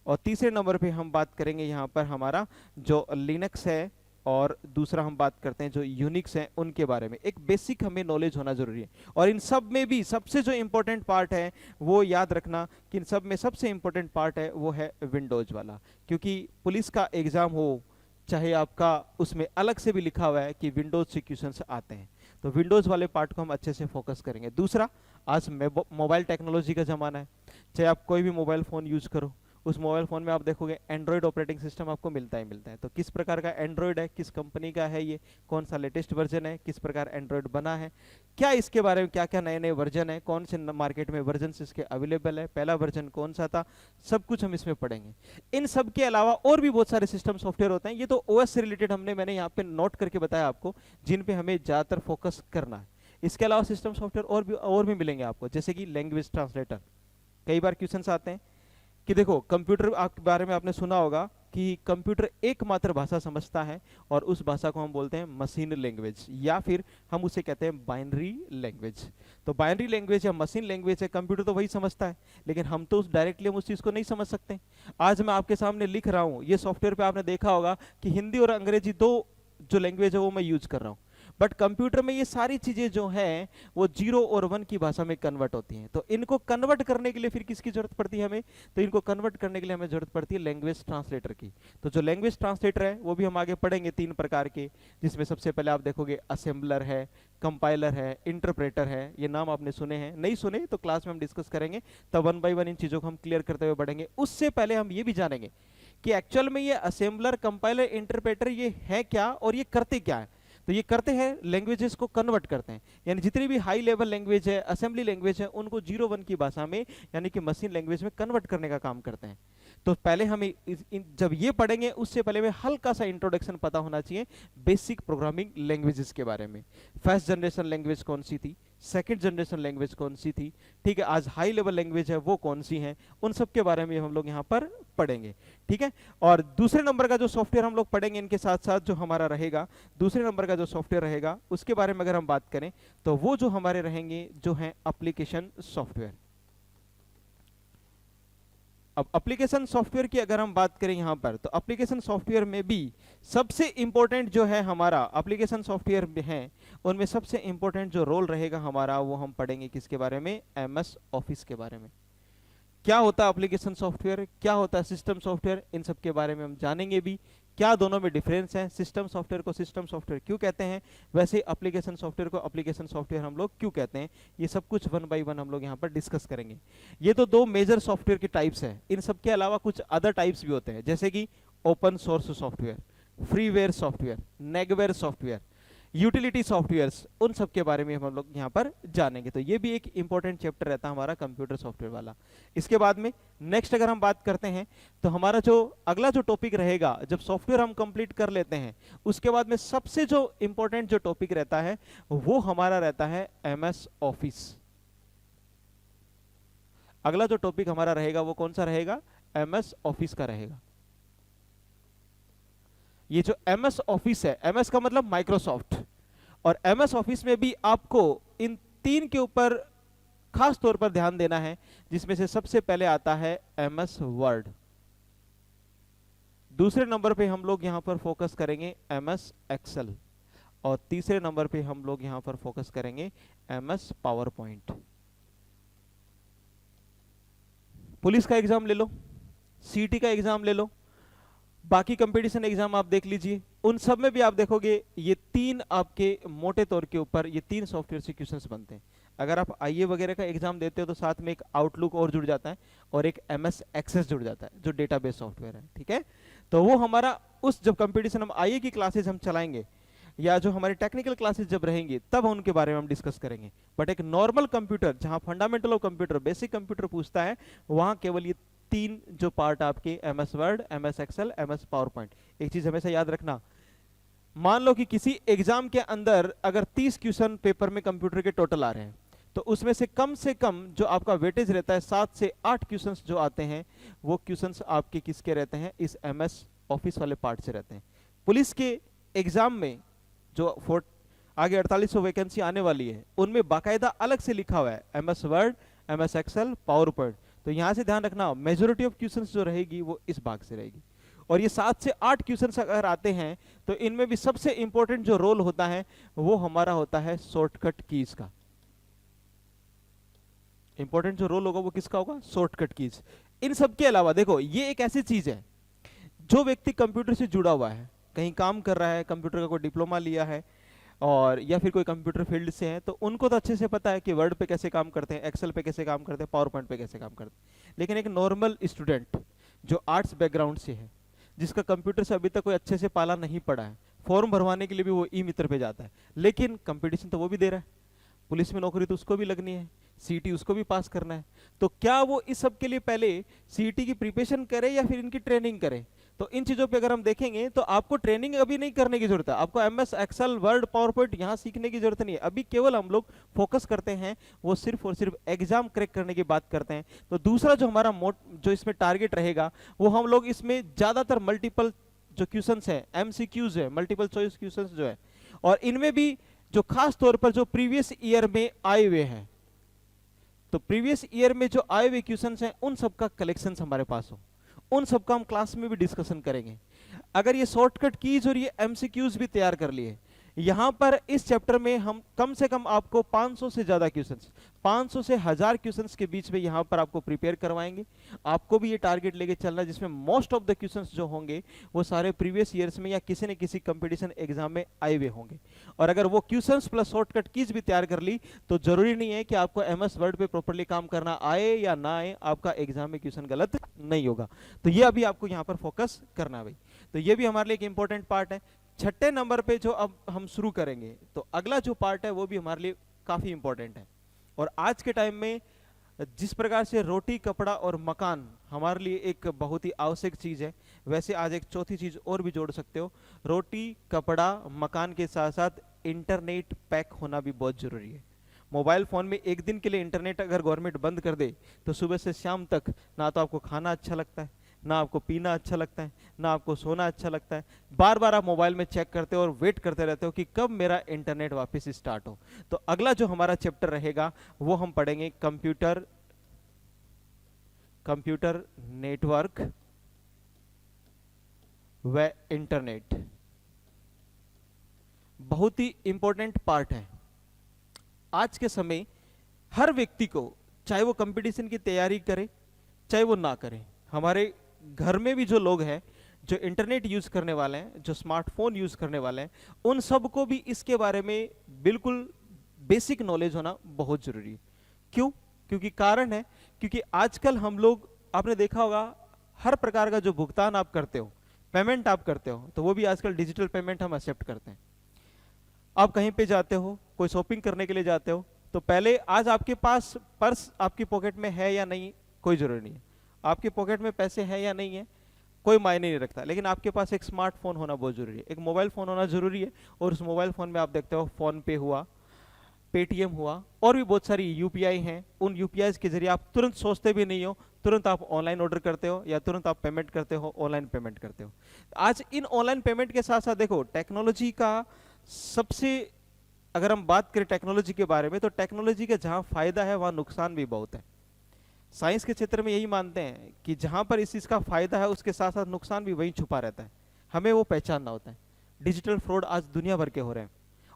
और तीसरे नंबर पे हम बात करेंगे यहाँ पर हमारा जो लिनक्स है, और दूसरा हम बात करते हैं जो यूनिक्स है उनके बारे में। एक बेसिक हमें नॉलेज होना जरूरी है। और इन सब में भी सबसे जो इंपॉर्टेंट पार्ट है वो याद रखना कि इन सब में सबसे इंपॉर्टेंट पार्ट है वो है विंडोज वाला, क्योंकि पुलिस का एग्जाम हो चाहे आपका, उसमें अलग से भी लिखा हुआ है कि विंडोज से क्वेश्चंस आते हैं। तो विंडोज वाले पार्ट को हम अच्छे से फोकस करेंगे। दूसरा, आज मोबाइल टेक्नोलॉजी का जमाना है, चाहे आप कोई भी मोबाइल फोन यूज करो, उस मोबाइल फोन में आप देखोगे एंड्रॉइड ऑपरेटिंग सिस्टम आपको मिलता ही मिलता है। तो किस प्रकार का एंड्रॉइड है, किस कंपनी का है, ये कौन सा लेटेस्ट वर्जन है, किस प्रकार एंड्रॉइड बना है, क्या इसके बारे में क्या क्या नए नए वर्जन है, कौन से मार्केट में वर्जन इसके अवेलेबल है, पहला वर्जन कौन सा था, सब कुछ हम इसमें पढ़ेंगे। इन सब के अलावा और भी बहुत सारे सिस्टम सॉफ्टवेयर होते हैं, ये तो ओएस से रिलेटेड मैंने यहाँ पे नोट करके बताया आपको, जिन पे हमें ज्यादातर फोकस करना है। इसके अलावा सिस्टम सॉफ्टवेयर और भी मिलेंगे आपको, जैसे कि लैंग्वेज ट्रांसलेटर। कई बार क्वेश्चन आते हैं कि देखो कंप्यूटर के बारे में आपने सुना होगा कि कंप्यूटर एकमात्र भाषा समझता है, और उस भाषा को हम बोलते हैं मशीन लैंग्वेज, या फिर हम उसे कहते हैं बाइनरी लैंग्वेज। तो बाइनरी लैंग्वेज या मशीन लैंग्वेज है, कंप्यूटर तो वही समझता है, लेकिन हम तो डायरेक्टली हम उस चीज को नहीं समझ सकते। आज मैं आपके सामने लिख रहा हूं, ये सॉफ्टवेयर पे आपने देखा होगा कि हिंदी और अंग्रेजी दो जो लैंग्वेज है वो मैं यूज कर रहा हूं, बट कंप्यूटर में ये सारी चीजें जो हैं वो 0 और 1 की भाषा में कन्वर्ट होती हैं। तो इनको कन्वर्ट करने के लिए फिर किसकी जरूरत पड़ती है हमें, तो इनको कन्वर्ट करने के लिए हमें जरूरत पड़ती है लैंग्वेज ट्रांसलेटर की। तो जो लैंग्वेज ट्रांसलेटर है वो भी हम आगे पढ़ेंगे 3 प्रकार के, जिसमें सबसे पहले आप देखोगे असेंबलर है, कंपाइलर है, इंटरप्रेटर है। ये नाम आपने सुने हैं, नहीं सुने तो क्लास में हम डिस्कस करेंगे, तब 1 बाय 1 इन चीजों को हम क्लियर करते हुए बढ़ेंगे। उससे पहले हम ये भी जानेंगे कि एक्चुअल में ये असेंबलर, कंपाइलर, इंटरप्रेटर ये है क्या और ये करते क्या है। तो ये करते हैं लैंग्वेजेस को कन्वर्ट करते हैं, यानी जितनी भी हाई लेवल लैंग्वेज है, असेंबली लैंग्वेज है, उनको 0-1 की भाषा में यानी कि मशीन लैंग्वेज में कन्वर्ट करने का काम करते हैं। तो पहले हमें जब ये पढ़ेंगे उससे पहले में हल्का सा इंट्रोडक्शन पता होना चाहिए बेसिक प्रोग्रामिंग लैंग्वेजेस के बारे में। फर्स्ट जनरेशन लैंग्वेज कौन सी थी, सेकंड जनरेशन लैंग्वेज कौन सी थी, ठीक है, आज हाई लेवल लैंग्वेज है वो कौन सी है, उन सब के बारे में हम लोग यहाँ पर पढ़ेंगे, ठीक है। और दूसरे नंबर का जो सॉफ्टवेयर हम लोग पढ़ेंगे इनके साथ साथ जो हमारा रहेगा, दूसरे नंबर का जो सॉफ्टवेयर रहेगा उसके बारे में अगर हम बात करें तो वो जो हमारे रहेंगे जो है एप्लीकेशन सॉफ्टवेयर। अब एप्लीकेशन सॉफ्टवेयर की अगर हम बात करें यहाँ पर, तो एप्लीकेशन सॉफ्टवेयर में भी सबसे इंपॉर्टेंट जो है हमारा एप्लीकेशन सॉफ्टवेयर में है, उनमें सबसे इंपॉर्टेंट जो रोल रहेगा हमारा, वो हम पढ़ेंगे किसके बारे में, एमएस ऑफिस के बारे में। क्या होता है एप्लीकेशन सॉफ्टवेयर, क्या होता है सिस्टम सॉफ्टवेयर, इन सब के बारे में हम जानेंगे भी। क्या दोनों में डिफरेंस है, सिस्टम सॉफ्टवेयर को सिस्टम सॉफ्टवेयर क्यों कहते हैं, वैसे एप्लीकेशन सॉफ्टवेयर को एप्लीकेशन सॉफ्टवेयर हम लोग क्यों कहते हैं, ये सब कुछ वन बाय वन हम लोग यहाँ पर डिस्कस करेंगे। ये तो दो मेजर सॉफ्टवेयर के टाइप्स है, इन सब के अलावा कुछ अदर टाइप्स भी होते हैं, जैसे कि open source software, freeware software, nagware software, utility softwares, उन सब के बारे में हम लोग यहाँ पर जानेंगे। तो ये भी एक इंपॉर्टेंट चैप्टर रहता है हमारा कंप्यूटर सॉफ्टवेयर वाला। इसके बाद में नेक्स्ट अगर हम बात करते हैं, तो हमारा जो अगला जो टॉपिक रहेगा, जब सॉफ्टवेयर हम कंप्लीट कर लेते हैं, उसके बाद में सबसे जो इंपॉर्टेंट जो टॉपिक रहता है वो हमारा रहता है एमएस ऑफिस। अगला जो टॉपिक हमारा रहेगा वो कौन सा रहेगा, एमएस ऑफिस का रहेगा। ये जो एमएस ऑफिस है, एमएस का मतलब माइक्रोसॉफ्ट, और एमएस ऑफिस में भी आपको इन तीन के ऊपर खास तौर पर ध्यान देना है, जिसमें से सबसे पहले आता है एमएस वर्ड, दूसरे नंबर पे हम लोग यहां पर फोकस करेंगे एमएस एक्सेल, और तीसरे नंबर पे हम लोग यहां पर फोकस करेंगे एमएस पावर पॉइंट। पुलिस का एग्जाम ले लो, सीटी का एग्जाम ले लो, बाकी कंपटीशन एग्जाम आप देख लीजिए, उन सब में भी आप देखोगे ये तीन आपके मोटे तौर के ऊपर ये तीन सॉफ्टवेयर से क्वेश्चंस बनते हैं। अगर आप आईए वगैरह का एग्जाम देते हो तो साथ में एक आउटलुक और जुड़ जाता है और एक एमएस एक्सेस जुड़ जाता है जो डेटाबेस सॉफ्टवेयर है, ठीक है। तो वो हमारा उस जब कंपटीशन हम आईए की क्लासेस हम चलाएंगे या जो हमारे टेक्निकल क्लासेस जब रहेंगी तब उनके बारे में हम डिस्कस करेंगे। बट एक नॉर्मल कंप्यूटर जहां fundamental of computer, basic computer पूछता है, वहां केवल ये तीन जो पार्ट आपके MS Word, MS Excel, MS PowerPoint. एक चीज हमेशा याद रखना, मान लो कि किसी एग्जाम के अंदर अगर 30 क्वेश्चन पेपर में कंप्यूटर के टोटल आ रहे हैं, तो उसमें से कम जो आपका वेटेज रहता है 7 से 8 क्वेश्चंस जो आते हैं वो क्वेश्चंस आपके किसके रहते हैं, इस एमएस ऑफिस वाले पार्ट से रहते हैं। पुलिस के एग्जाम में जो आगे 4800 वैकेंसी आने वाली है, उनमें बाकायदा अलग से लिखा हुआ है MS Word, MS Excel, PowerPoint. तो यहां से ध्यान रखना, मेजोरिटी ऑफ क्वेश्चंस जो रहेगी वो इस भाग से रहेगी। और ये 7 से 8 क्वेश्चंस अगर आते हैं तो इनमें भी सबसे इंपॉर्टेंट जो रोल होता है वो हमारा होता है शॉर्टकट कीज का। इंपॉर्टेंट जो रोल होगा वो किसका होगा, शॉर्टकट कीज। इन सब के अलावा देखो, ये एक ऐसी चीज है, जो व्यक्ति कंप्यूटर से जुड़ा हुआ है, कहीं काम कर रहा है, कंप्यूटर का कोई डिप्लोमा लिया है और या फिर कोई कंप्यूटर फील्ड से है, तो उनको तो अच्छे से पता है कि वर्ड पे कैसे काम करते हैं, एक्सेल पे कैसे काम करते हैं, पावर पॉइंट पे कैसे काम करते हैं। लेकिन एक नॉर्मल स्टूडेंट जो आर्ट्स बैकग्राउंड से है, जिसका कंप्यूटर से अभी तक कोई अच्छे से पाला नहीं पड़ा है, फॉर्म भरवाने के लिए भी वो ई मित्र पे जाता है, लेकिन कंपटीशन तो वो भी दे रहा है, पुलिस में नौकरी तो उसको भी लगनी है, सीटी उसको भी पास करना है। तो क्या वो इस सब के लिए पहले सीटी की प्रिपरेशन करे या फिर इनकी ट्रेनिंग करे? तो इन चीजों पे अगर हम देखेंगे तो आपको ट्रेनिंग अभी नहीं करने की जरूरत है, आपको MS Excel, Word, PowerPoint यहां सीखने की जरूरत नहीं है। अभी केवल हम लोग फोकस करते हैं वो सिर्फ और सिर्फ एग्जाम क्रैक करने की बात करते हैं। तो दूसरा जो हमारा जो इसमें टारगेट रहेगा वो हम लोग इसमें ज्यादातर मल्टीपल जो क्वेश्चंस है, एमसीक्यूज है, मल्टीपल चॉइस क्वेश्चंस जो है, और इनमें भी जो खास तौर पर जो प्रीवियस ईयर में आए हुए हैं, तो प्रीवियस ईयर में जो आए हुए क्वेश्चंस हैं उन सब का कलेक्शन हमारे पास हो, उन सब का हम क्लास में भी डिस्कशन करेंगे। अगर ये शॉर्टकट कीज और ये एमसीक्यूज भी तैयार कर लिए, यहां पर इस चैप्टर में हम कम से कम आपको 500 से ज्यादा क्वेश्चंस, 500 से 1000 क्वेश्चंस के बीच में यहां पर आपको प्रिपेयर करवाएंगे। आपको भी ये टारगेट लेके चलना जिसमें मोस्ट ऑफ द क्वेश्चंस जो होंगे वो सारे प्रीवियस ईयर्स में या किसी न किसी कंपटीशन एग्जाम में आए हुए होंगे। और अगर वो क्वेश्चंस प्लस शॉर्टकट कीज भी तैयार कर ली तो जरूरी नहीं है कि आपको एमएस वर्ड पे प्रॉपर्ली काम करना आए या ना आए, आपका एग्जाम में क्वेश्चन गलत नहीं होगा। तो ये अभी आपको यहाँ पर फोकस करना है भाई। तो ये भी हमारे लिए एक इंपॉर्टेंट पार्ट है। छठे नंबर पे जो अब हम शुरू करेंगे, तो अगला जो पार्ट है वो भी हमारे लिए काफी इंपॉर्टेंट है। और आज के टाइम में जिस प्रकार से रोटी, कपड़ा और मकान हमारे लिए एक बहुत ही आवश्यक चीज है, वैसे आज एक चौथी चीज और भी जोड़ सकते हो। रोटी, कपड़ा, मकान के साथ साथ इंटरनेट पैक होना भी बहुत जरूरी है। मोबाइल फोन में एक दिन के लिए इंटरनेट अगर गवर्नमेंट बंद कर दे तो सुबह से शाम तक ना तो आपको खाना अच्छा लगता है, ना आपको पीना अच्छा लगता है, ना आपको सोना अच्छा लगता है। बार बार आप मोबाइल में चेक करते हो और वेट करते रहते हो कि कब मेरा इंटरनेट वापस स्टार्ट हो। तो अगला जो हमारा चैप्टर रहेगा वो हम पढ़ेंगे कंप्यूटर नेटवर्क व इंटरनेट बहुत ही इंपॉर्टेंट पार्ट है। आज के समय हर व्यक्ति को, चाहे वो कंपटीशन की तैयारी करे चाहे वो ना करे, हमारे घर में भी जो लोग हैं जो इंटरनेट यूज करने वाले हैं, जो स्मार्टफोन यूज करने वाले हैं, उन सबको भी इसके बारे में बिल्कुल बेसिक नॉलेज होना बहुत जरूरी है। क्यों? क्योंकि कारण है, क्योंकि आजकल हम लोग, आपने देखा होगा, हर प्रकार का जो भुगतान आप करते हो, पेमेंट आप करते हो, तो वो भी आजकल डिजिटल पेमेंट हम एक्सेप्ट करते हैं। आप कहीं पे जाते हो, कोई शॉपिंग करने के लिए जाते हो, तो पहले, आज आपके पास पर्स आपकी पॉकेट में है या नहीं कोई जरूरी नहीं है, आपके पॉकेट में पैसे हैं या नहीं है कोई मायने नहीं रखता, लेकिन आपके पास एक स्मार्टफोन होना बहुत जरूरी है, एक मोबाइल फोन होना जरूरी है। और उस मोबाइल फोन में आप देखते हो फोन पे हुआ, पेटीएम हुआ, और भी बहुत सारी यूपीआई हैं। उन यूपीआई के जरिए आप तुरंत सोचते भी नहीं हो, तुरंत आप ऑनलाइन ऑर्डर करते हो या तुरंत आप पेमेंट करते हो, ऑनलाइन पेमेंट करते हो। आज इन ऑनलाइन पेमेंट के साथ साथ देखो, टेक्नोलॉजी का सबसे, अगर हम बात करें टेक्नोलॉजी के बारे में, तो टेक्नोलॉजी का जहां फायदा है वहां नुकसान भी बहुत है। साइंस के क्षेत्र में यही मानते हैं कि जहां पर इस चीज का फायदा है उसके साथ साथ नुकसान भी वहीं छुपा रहता है, हमें वो पहचानना होता है। डिजिटल फ्रॉड आज दुनिया भर के हो रहे हैं,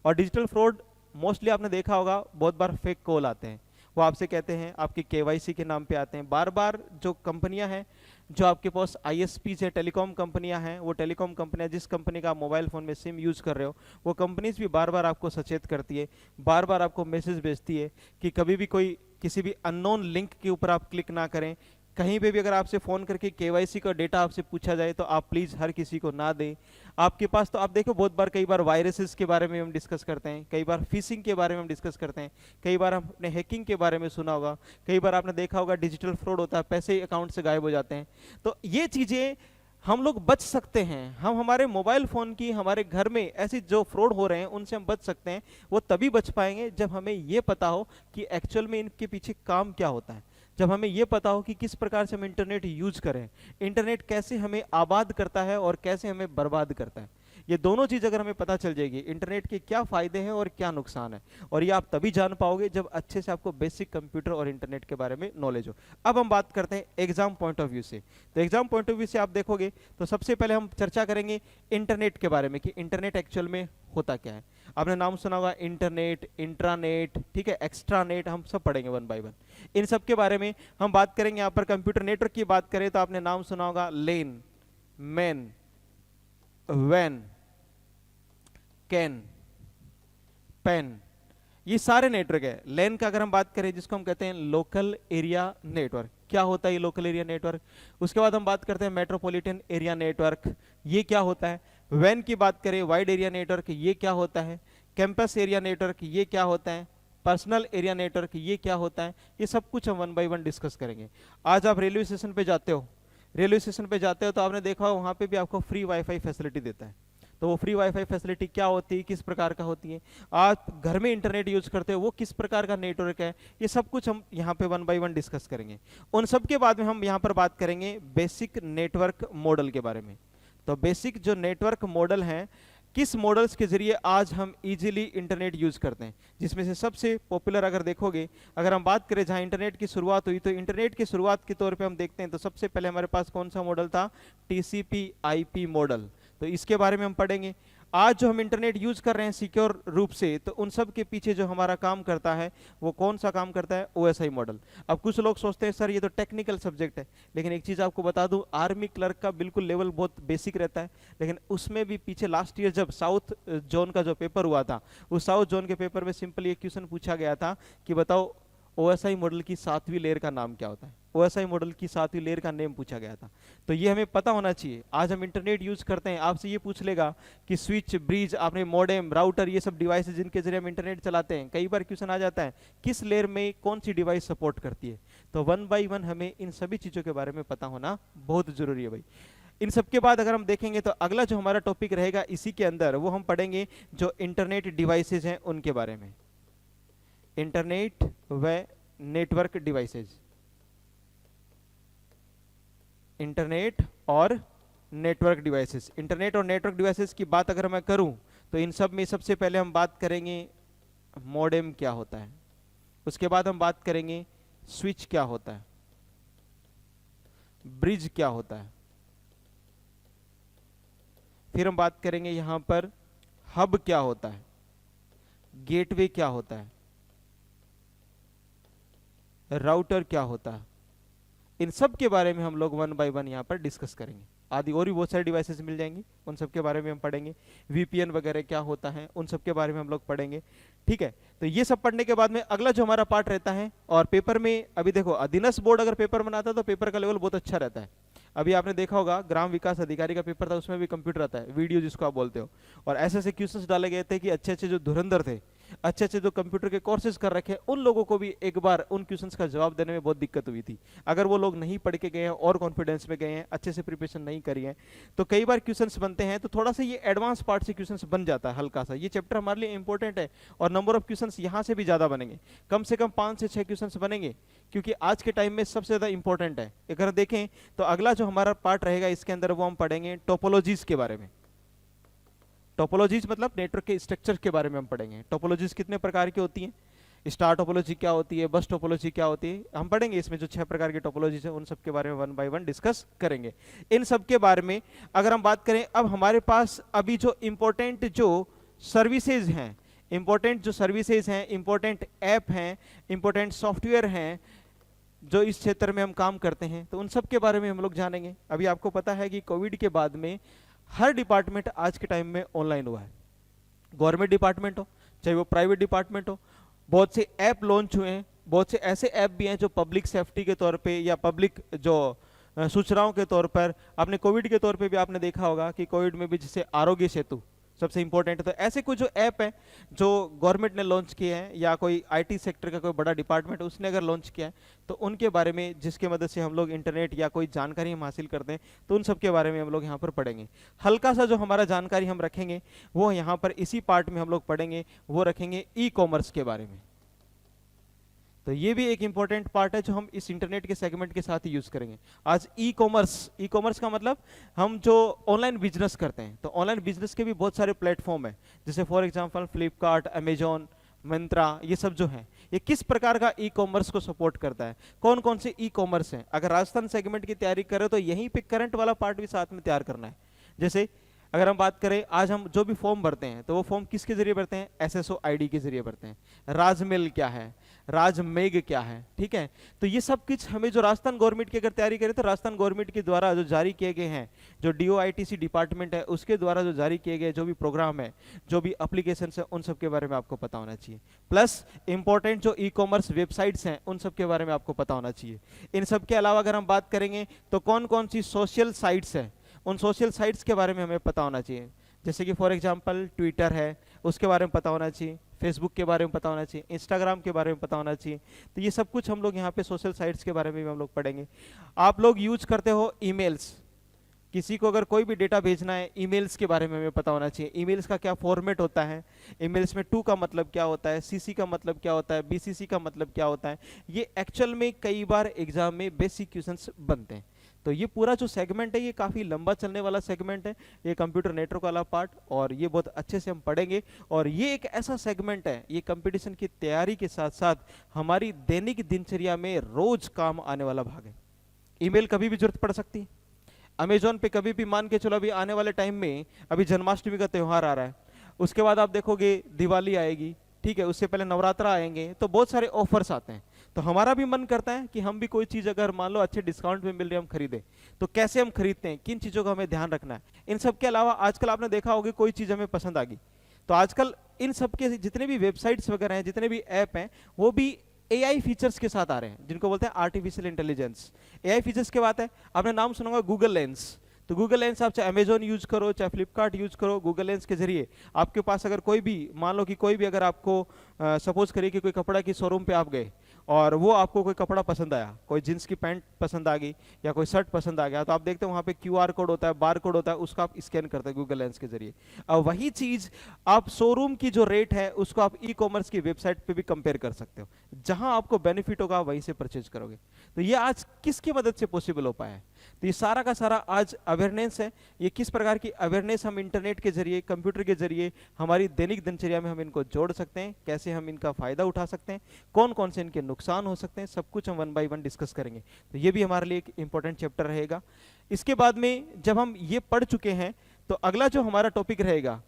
और डिजिटल फ्रॉड मोस्टली आपने देखा होगा, बहुत बार फेक कॉल आते हैं, वो आपसे कहते हैं, आपकी केवाईसी के नाम पे आते हैं। बार बार जो कंपनियां हैं, जो आपके पास आईएसपी है, टेलीकॉम कंपनियां हैं, वो टेलीकॉम कंपनियां, जिस कंपनी का मोबाइल फोन में सिम यूज कर रहे हो, वो कंपनीज भी बार बार आपको सचेत करती है, बार बार आपको मैसेज भेजती है कि कभी भी कोई किसी भी अननोन लिंक के ऊपर आप क्लिक ना करें। कहीं पे भी अगर आपसे फोन करके केवाईसी का डेटा आपसे पूछा जाए तो आप प्लीज हर किसी को ना दें। आपके पास, तो आप देखो, बहुत बार, कई बार वायरसेस के बारे में हम डिस्कस करते हैं, कई बार फिशिंग के बारे में हम डिस्कस करते हैं, कई बार हमने हैकिंग के बारे में सुना होगा, कई बार आपने देखा होगा डिजिटल फ्रॉड होता है, पैसे अकाउंट से गायब हो जाते हैं। तो ये चीजें हम लोग बच सकते हैं, हम हमारे मोबाइल फोन की, हमारे घर में ऐसी जो फ्रॉड हो रहे हैं उनसे हम बच सकते हैं। वो तभी बच पाएंगे जब हमें ये पता हो कि एक्चुअल में इनके पीछे काम क्या होता है, जब हमें ये पता हो कि किस प्रकार से हम इंटरनेट यूज करें, इंटरनेट कैसे हमें आबाद करता है और कैसे हमें बर्बाद करता है। ये दोनों चीज अगर हमें पता चल जाएगी, इंटरनेट के क्या फायदे हैं और क्या नुकसान है, और ये आप तभी जान पाओगे जब अच्छे से आपको बेसिक कंप्यूटर और इंटरनेट के बारे में नॉलेज हो। अब हम बात करते हैं एग्जाम पॉइंट ऑफ व्यू से। तो एग्जाम पॉइंट ऑफ व्यू से आप देखोगे तो सबसे पहले हम चर्चा करेंगे इंटरनेट के बारे में कि इंटरनेट एक्चुअल में होता क्या है। आपने नाम सुना होगा इंटरनेट, इंट्रानेट, ठीक है, एक्स्ट्रानेट, हम सब पढ़ेंगे वन बाय वन। इन सब के बारे में हम बात करेंगे। यहाँ पर कंप्यूटर नेटवर्क की बात करें तो आपने नाम सुना होगा लेन, मैन, वैन, कैन, पेन, ये सारे नेटवर्क है। लैन का अगर हम बात करें, जिसको हम कहते हैं लोकल एरिया नेटवर्क, क्या होता है ये लोकल एरिया नेटवर्क। उसके बाद हम बात करते हैं मेट्रोपॉलिटन एरिया नेटवर्क, ये क्या होता है। वैन की बात करें, वाइड एरिया नेटवर्क, ये क्या होता है। कैंपस एरिया नेटवर्क, ये क्या होता है। पर्सनल एरिया नेटवर्क, ये क्या होता है। ये सब कुछ हम वन बाय वन डिस्कस करेंगे। आज आप रेलवे स्टेशन पे जाते हो, रेलवे स्टेशन पे जाते हो तो आपने देखा हो वहां पे भी आपको फ्री वाईफाई फैसिलिटी देता है। तो वो फ्री वाईफाई फैसिलिटी क्या होती है, किस प्रकार का होती है। आप घर में इंटरनेट यूज करते हो, वो किस प्रकार का नेटवर्क है, ये सब कुछ हम यहाँ पे वन बाय वन डिस्कस करेंगे। उन सब के बाद में हम यहाँ पर बात करेंगे बेसिक नेटवर्क मॉडल के बारे में। तो बेसिक जो नेटवर्क मॉडल हैं, किस मॉडल्स के जरिए आज हम इजीली इंटरनेट यूज करते हैं, जिसमें से सबसे पॉपुलर अगर देखोगे, अगर हम बात करें जहां इंटरनेट की शुरुआत हुई, तो इंटरनेट की शुरुआत के तौर पे हम देखते हैं तो सबसे पहले हमारे पास कौन सा मॉडल था, टीसीपी आईपी मॉडल। तो इसके बारे में हम पढ़ेंगे। आज जो हम इंटरनेट यूज कर रहे हैं सिक्योर रूप से, तो उन सब के पीछे जो हमारा काम करता है वो कौन सा काम करता है, ओएसआई मॉडल। अब कुछ लोग सोचते हैं सर ये तो टेक्निकल सब्जेक्ट है, लेकिन एक चीज आपको बता दूं, आर्मी क्लर्क का बिल्कुल लेवल बहुत बेसिक रहता है, लेकिन उसमें भी पीछे लास्ट ईयर जब साउथ जोन का जो पेपर हुआ था, उस साउथ जोन के पेपर में सिंपली एक क्वेश्चन पूछा गया था कि बताओ ओएसआई मॉडल की 7वीं लेयर का नाम क्या होता है। ओएसआई मॉडल की 7वीं लेयर का नेम पूछा गया था। तो ये हमें पता होना चाहिए। आज हम इंटरनेट यूज करते हैं, आपसे ये पूछ लेगा कि स्विच, ब्रिज, आपने मॉडेम, राउटर, ये सब डिवाइसेस जिनके जरिए हम इंटरनेट चलाते हैं, कई बार क्वेश्चन आ जाता है किस लेयर में कौन सी डिवाइस सपोर्ट करती है। तो वन बाय वन हमें इन सभी चीजों के बारे में पता होना बहुत जरूरी है भाई। इन सब के बाद अगर हम देखेंगे तो अगला जो हमारा टॉपिक रहेगा इसी के अंदर, वो हम पढ़ेंगे जो इंटरनेट डिवाइसेज हैं उनके बारे में। इंटरनेट व नेटवर्क डिवाइसेज, इंटरनेट और नेटवर्क डिवाइसेस। इंटरनेट और नेटवर्क डिवाइसेस की बात अगर मैं करूं तो इन सब में सबसे पहले हम बात करेंगे मॉडेम क्या होता है, उसके बाद हम बात करेंगे स्विच क्या होता है, ब्रिज क्या होता है। फिर हम बात करेंगे यहां पर हब क्या होता है, गेटवे क्या होता है, राउटर क्या होता है। इन सब के बारे में हम लोग वन बाय वन यहाँ पर डिस्कस करेंगे। आदि और भी बहुत सारे डिवाइसेस मिल जाएंगी, उन सब के बारे में हम पढ़ेंगे। वीपीएन वगैरह क्या होता है, उन सब के बारे में हम लोग पढ़ेंगे। ठीक है, तो ये सब पढ़ने के बाद में अगला जो हमारा पार्ट रहता है, और पेपर में अभी देखो अधीनस्थ बोर्ड अगर पेपर बनाता है तो पेपर का लेवल बहुत अच्छा रहता है। अभी आपने देखा होगा ग्राम विकास अधिकारी का पेपर था, उसमें भी कंप्यूटर आता है, वीडियो जिसको आप बोलते हो, और ऐसे ऐसे क्वेश्चंस डाले गए थे कि अच्छे अच्छे जो धुरंधर थे, अच्छे अच्छे जो कंप्यूटर के कोर्सेज कर रखे, उन लोगों को भी एक बार उन क्वेश्चंस का जवाब देने में बहुत दिक्कत हुई थी। अगर वो लोग नहीं पढ़ के गए हैं और कॉन्फिडेंस में गए हैं, अच्छे से प्रिपरेशन नहीं करी है, तो कई बार क्वेश्चंस बनते हैं तो थोड़ा सा ये एडवांस पार्ट से क्वेश्चंस बन जाता है हल्का सा। ये चैप्टर हमारे लिए इंपॉर्टेंट है और नंबर ऑफ क्वेश्चंस यहाँ से भी ज्यादा बनेंगे, कम से कम 5 से 6 क्वेश्चंस बनेंगे, क्योंकि आज के टाइम में सबसे ज्यादा इंपॉर्टेंट है। अगर देखें तो अगला जो हमारा पार्ट रहेगा इसके अंदर वो हम पढ़ेंगे टोपोलॉजीज के बारे में। टोपोलॉजीज मतलब नेटवर्क के स्ट्रक्चर के बारे में हम पढ़ेंगे। टोपोलॉजीज कितने प्रकार की होती हैं, स्टार टोपोलॉजी क्या होती है, बस टोपोलॉजी क्या होती है, हम पढ़ेंगे। इसमें जो 6 प्रकार की टोपोलॉजीज है उन सब के बारे में वन बाय वन डिस्कस करेंगे। इन सब के बारे में अगर हम बात करें, अब हमारे पास अभी जो इंपॉर्टेंट जो सर्विसेज हैं, इंपॉर्टेंट जो सर्विसेज हैं, इंपॉर्टेंट ऐप हैं, इंपॉर्टेंट सॉफ्टवेयर हैं जो इस क्षेत्र में हम काम करते हैं, तो उन सब के बारे में हम लोग जानेंगे। अभी आपको पता है कि कोविड के बाद में हर डिपार्टमेंट आज के टाइम में ऑनलाइन हुआ है। गवर्नमेंट डिपार्टमेंट हो चाहे वो प्राइवेट डिपार्टमेंट हो, बहुत से ऐप लॉन्च हुए हैं। बहुत से ऐसे ऐप भी हैं जो पब्लिक सेफ्टी के तौर पे या पब्लिक जो सूचनाओं के तौर पर, आपने कोविड के तौर पे भी आपने देखा होगा कि कोविड में भी जैसे आरोग्य सेतु सबसे इंपॉर्टेंट है। तो ऐसे कुछ जो ऐप है जो गवर्नमेंट ने लॉन्च किए हैं, या कोई आईटी सेक्टर का कोई बड़ा डिपार्टमेंट है उसने अगर लॉन्च किया है, तो उनके बारे में जिसके मदद से हम लोग इंटरनेट या कोई जानकारी हम हासिल करते हैं, तो उन सब के बारे में हम लोग यहाँ पर पढ़ेंगे। हल्का सा जो हमारा जानकारी हम रखेंगे वो यहाँ पर इसी पार्ट में हम लोग पढ़ेंगे, वो रखेंगे ई कॉमर्स के बारे में। तो ये भी एक इंपॉर्टेंट पार्ट है जो हम इस इंटरनेट के सेगमेंट के साथ ही यूज करेंगे। आज ई कॉमर्स का मतलब हम जो ऑनलाइन बिजनेस करते हैं, तो ऑनलाइन बिजनेस के भी बहुत सारे प्लेटफॉर्म है, जैसे for example Flipkart, Amazon, Myntra, ये सब जो है ये किस प्रकार का ई कॉमर्स को सपोर्ट करता है, कौन कौन से ई कॉमर्स हैं। अगर राजस्थान सेगमेंट की तैयारी करें तो यहीं पे करंट वाला पार्ट भी साथ में तैयार करना है। जैसे अगर हम बात करें, आज हम जो भी फॉर्म भरते हैं तो वो फॉर्म किसके जरिए भरते हैं, एसएसओ आईडी के जरिए भरते हैं। राजमेल क्या है, राजमेघ क्या है, ठीक है। तो ये सब कुछ हमें जो राजस्थान गवर्नमेंट की अगर तैयारी करें तो राजस्थान गवर्नमेंट के द्वारा जो जारी किए गए हैं, जो डीओआईटीसी डिपार्टमेंट है उसके द्वारा जो जारी किए गए जो भी प्रोग्राम है, जो भी एप्लीकेशन है, उन सब के बारे में आपको पता होना चाहिए। प्लस इंपॉर्टेंट जो ई कॉमर्स वेबसाइट्स हैं उन सब के बारे में आपको पता होना चाहिए। इन सब के अलावा अगर हम बात करेंगे तो कौन कौन सी सोशल साइट्स हैं, उन सोशल साइट्स के बारे में हमें पता होना चाहिए। जैसे कि फॉर एग्जांपल ट्विटर है, उसके बारे में पता होना चाहिए, फेसबुक के बारे में पता होना चाहिए, इंस्टाग्राम के बारे में पता होना चाहिए। तो ये सब कुछ हम लोग यहाँ पे सोशल साइट्स के बारे में भी हम लोग पढ़ेंगे। आप लोग यूज करते हो ईमेल्स, किसी को अगर कोई भी डेटा भेजना है, ईमेल्स के बारे में हमें पता होना चाहिए। ईमेल्स का क्या फॉर्मेट होता है, ईमेल्स में टू का मतलब क्या होता है, सीसी का मतलब क्या होता है, बीसीसी का मतलब क्या होता है। ये एक्चुअल में कई बार एग्जाम में बेसिक क्वेश्चंस बनते हैं। तो ये पूरा जो सेगमेंट है ये काफ़ी लंबा चलने वाला सेगमेंट है, ये कंप्यूटर नेटवर्क वाला पार्ट, और ये बहुत अच्छे से हम पढ़ेंगे। और ये एक ऐसा सेगमेंट है, ये कंपटीशन की तैयारी के साथ साथ हमारी दैनिक दिनचर्या में रोज काम आने वाला भाग है। ईमेल कभी भी जरूरत पड़ सकती है, अमेजोन पे कभी भी, मान के चलो अभी आने वाले टाइम में अभी जन्माष्टमी का त्यौहार आ रहा है, उसके बाद आप देखोगे दिवाली आएगी, ठीक है, उससे पहले नवरात्रा आएंगे, तो बहुत सारे ऑफर्स आते हैं। तो हमारा भी मन करता है कि हम भी कोई चीज अगर मान लो अच्छे डिस्काउंट में मिल रही है हम खरीदें। तो कैसे हम खरीदते हैं, किन चीजों का हमें ध्यान रखना है। इन सब के अलावा आजकल आपने देखा होगा कोई चीज हमें पसंद आ गई, तो आजकल इन सब के जितने भी वेबसाइट्स वगैरह हैं, जितने भी ऐप हैं, वो भी एआई फीचर्स के साथ आ रहे हैं, जिनको बोलते हैं आर्टिफिशियल इंटेलिजेंस। एआई फीचर्स की बात है, आपने नाम सुना होगा गूगल लेंस। तो गूगल लेंस आप चाहे अमेजोन यूज करो चाहे फ्लिपकार्ट यूज करो, गूगल लेंस के जरिए आपके पास अगर कोई भी, मान लो कि कोई भी अगर आपको सपोज करिए कि कोई कपड़ा की शोरूम पे आप गए और वो आपको कोई कपड़ा पसंद आया, कोई जींस की पैंट पसंद आ गई या कोई शर्ट पसंद आ गया, तो आप देखते हैं वहाँ पे क्यूआर कोड होता है, बार कोड होता है, उसको आप स्कैन करते हैं गूगल लेंस के जरिए। अब वही चीज आप शोरूम की जो रेट है उसको आप ई कॉमर्स की वेबसाइट पे भी कंपेयर कर सकते हो, जहां आपको बेनिफिट होगा वहीं से परचेज करोगे। तो ये आज किसकी मदद से पॉसिबल हो पाया है, तो ये सारा का सारा आज अवेयरनेस है। ये किस प्रकार की अवेयरनेस हम इंटरनेट के जरिए, कंप्यूटर के जरिए हमारी दैनिक दिनचर्या में हम इनको जोड़ सकते हैं, कैसे हम इनका फायदा उठा सकते हैं, कौन कौन से इनके नुकसान हो सकते हैं, सब कुछ हम 1 बाय 1 डिस्कस करेंगे। तो ये भी हमारे लिए एक इंपॉर्टेंट चैप्टर रहेगा। इसके बाद में जब हम ये पढ़ चुके हैं तो अगला जो हमारा टॉपिक रहेगा,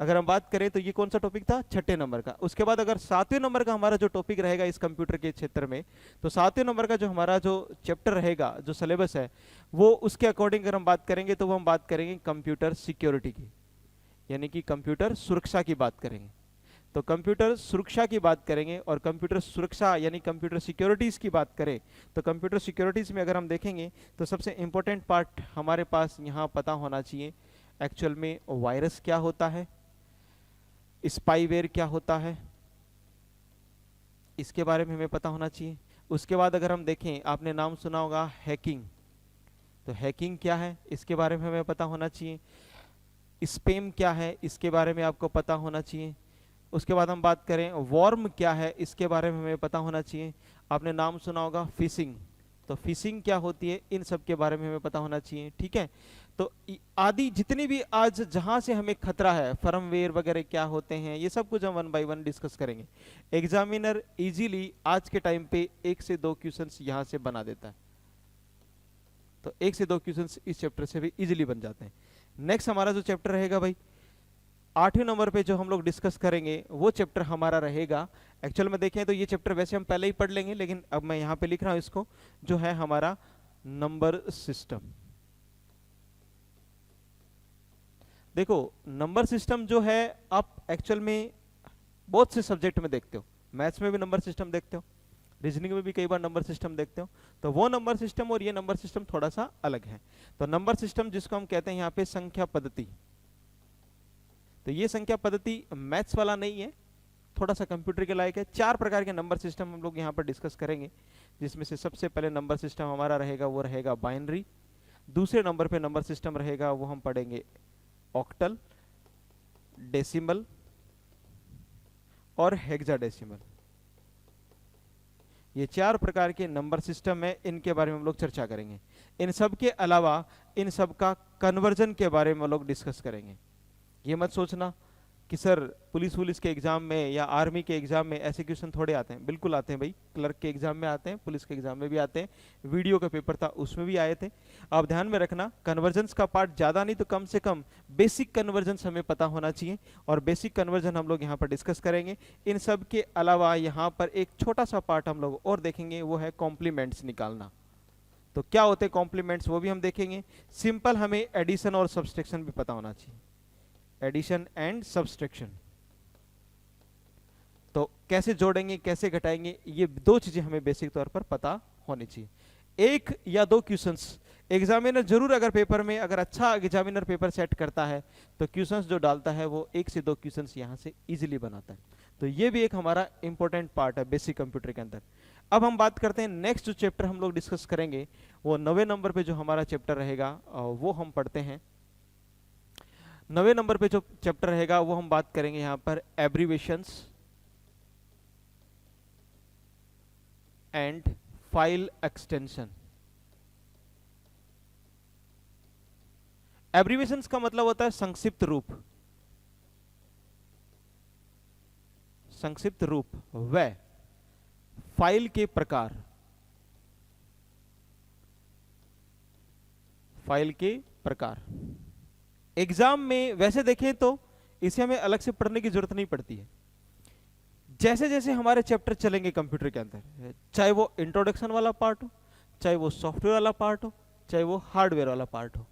अगर हम बात करें तो ये कौन सा टॉपिक था, 6ठे नंबर का। उसके बाद अगर 7वें नंबर का हमारा जो टॉपिक रहेगा इस कंप्यूटर के क्षेत्र में, तो 7वें नंबर का जो हमारा जो चैप्टर रहेगा, जो सिलेबस है, वो उसके अकॉर्डिंग अगर हम बात करेंगे तो वो हम बात करेंगे कंप्यूटर सिक्योरिटी की, यानी कि कंप्यूटर सुरक्षा की बात करेंगे। तो कंप्यूटर सुरक्षा की बात करेंगे और कंप्यूटर सुरक्षा यानी कंप्यूटर सिक्योरिटीज की बात करें तो कंप्यूटर सिक्योरिटीज में अगर हम देखेंगे तो सबसे इंपॉर्टेंट पार्ट हमारे पास यहाँ पता होना चाहिए एक्चुअल में वायरस क्या होता है, स्पाईवेयर क्या होता है, इसके बारे में हमें पता होना चाहिए। उसके बाद अगर हम देखें, आपने नाम सुना होगा हैकिंग, तो हैकिंग क्या है इसके बारे में हमें पता होना चाहिए। स्पैम क्या है इसके बारे में आपको पता होना चाहिए। उसके बाद हम बात करें वॉर्म क्या है इसके बारे में हमें पता होना चाहिए। आपने नाम सुना होगा फिशिंग, तो फिशिंग क्या होती है इन सब के बारे में हमें पता होना चाहिए। ठीक है, तो आदि जितने भी आज जहां से हमें खतरा है, फर्मवेयर वगैरह क्या होते हैं, ये सब कुछ हम 1 बाय 1 डिस्कस करेंगे। एग्जामिनर इजीली आज के टाइम पे 1 से 2 क्वेश्चंस यहां से बना देता है, तो 1 से 2 क्वेश्चंस इस चैप्टर से भी इजीली बन जाते हैं। नेक्स्ट हमारा जो चैप्टर रहेगा भाई 8वें नंबर पे जो हम लोग डिस्कस करेंगे वो चैप्टर हमारा रहेगा, एक्चुअल में देखें तो ये चैप्टर वैसे हम पहले ही पढ़ लेंगे, लेकिन अब मैं यहाँ पे लिख रहा हूँ इसको, जो है हमारा नंबर सिस्टम। देखो नंबर सिस्टम जो है आप एक्चुअल में बहुत से सब्जेक्ट में देखते हो, मैथ्स में भी नंबर सिस्टम देखते हो, रीजनिंग में भी कई बार नंबर सिस्टम देखते हो, तो वो नंबर सिस्टम और ये नंबर सिस्टम थोड़ा सा अलग है। तो नंबर सिस्टम जिसको हम कहते हैं यहाँ पे संख्या पद्धति, तो ये संख्या पद्धति मैथ्स वाला नहीं है, थोड़ा सा कंप्यूटर के लायक है। 4 प्रकार के नंबर सिस्टम हम लोग यहाँ पर डिस्कस करेंगे, जिसमें से सबसे पहले नंबर सिस्टम हमारा रहेगा वो रहेगा बाइनरी। दूसरे नंबर पे नंबर सिस्टम रहेगा वो हम पढ़ेंगे ऑक्टल, डेसिमल और हेक्साडेसिमल। ये 4 प्रकार के नंबर सिस्टम है, इनके बारे में हम लोग चर्चा करेंगे। इन सब के अलावा इन सब का कन्वर्जन के बारे में हम लोग डिस्कस करेंगे। ये मत सोचना कि सर पुलिस के एग्जाम में या आर्मी के एग्जाम में ऐसे क्वेश्चन थोड़े आते हैं, बिल्कुल आते हैं भाई, क्लर्क के एग्जाम में आते हैं, पुलिस के एग्जाम में भी आते हैं, वीडियो का पेपर था उसमें भी आए थे। आप ध्यान में रखना कन्वर्जन्स का पार्ट ज्यादा नहीं तो कम से कम बेसिक कन्वर्जन्स हमें पता होना चाहिए, और बेसिक कन्वर्जन हम लोग यहाँ पर डिस्कस करेंगे। इन सब के अलावा यहाँ पर एक छोटा सा पार्ट हम लोग और देखेंगे, वो है कॉम्प्लीमेंट्स निकालना। तो क्या होते हैं कॉम्प्लीमेंट्स वो भी हम देखेंगे। सिंपल हमें एडिशन और सब्सट्रैक्शन भी पता होना चाहिए, एडिशन एंड सब्सट्रैक्शन, तो कैसे जोड़ेंगे कैसे घटाएंगे, ये 2 चीजें हमें बेसिक तौर पर पता होनी चाहिए। 1 या 2 क्वेश्चंस एग्जामिनर जरूर, अगर पेपर में अगर अच्छा एग्जामिनर पेपर सेट करता है तो क्वेश्चंस जो डालता है वो 1 से 2 क्वेश्चंस यहां से इजीली बनाता है। तो ये भी एक हमारा इंपॉर्टेंट पार्ट है बेसिक कंप्यूटर के अंदर। अब हम बात करते हैं नेक्स्ट जो चैप्टर हम लोग डिस्कस करेंगे, वो 9वें नंबर पे जो हमारा चैप्टर रहेगा वो हम पढ़ते हैं। 9वें नंबर पे जो चैप्टर रहेगा वो हम बात करेंगे यहां पर abbreviations and file extension. Abbreviations का मतलब होता है संक्षिप्त रूप, संक्षिप्त रूप व फाइल के प्रकार, फाइल के प्रकार। एग्जाम में वैसे देखें तो इसे हमें अलग से पढ़ने की जरूरत नहीं पड़ती है। जैसे जैसे हमारे चैप्टर चलेंगे कंप्यूटर के अंदर, चाहे वो इंट्रोडक्शन वाला पार्ट हो, चाहे वो सॉफ्टवेयर वाला पार्ट हो, चाहे वो हार्डवेयर वाला पार्ट हो,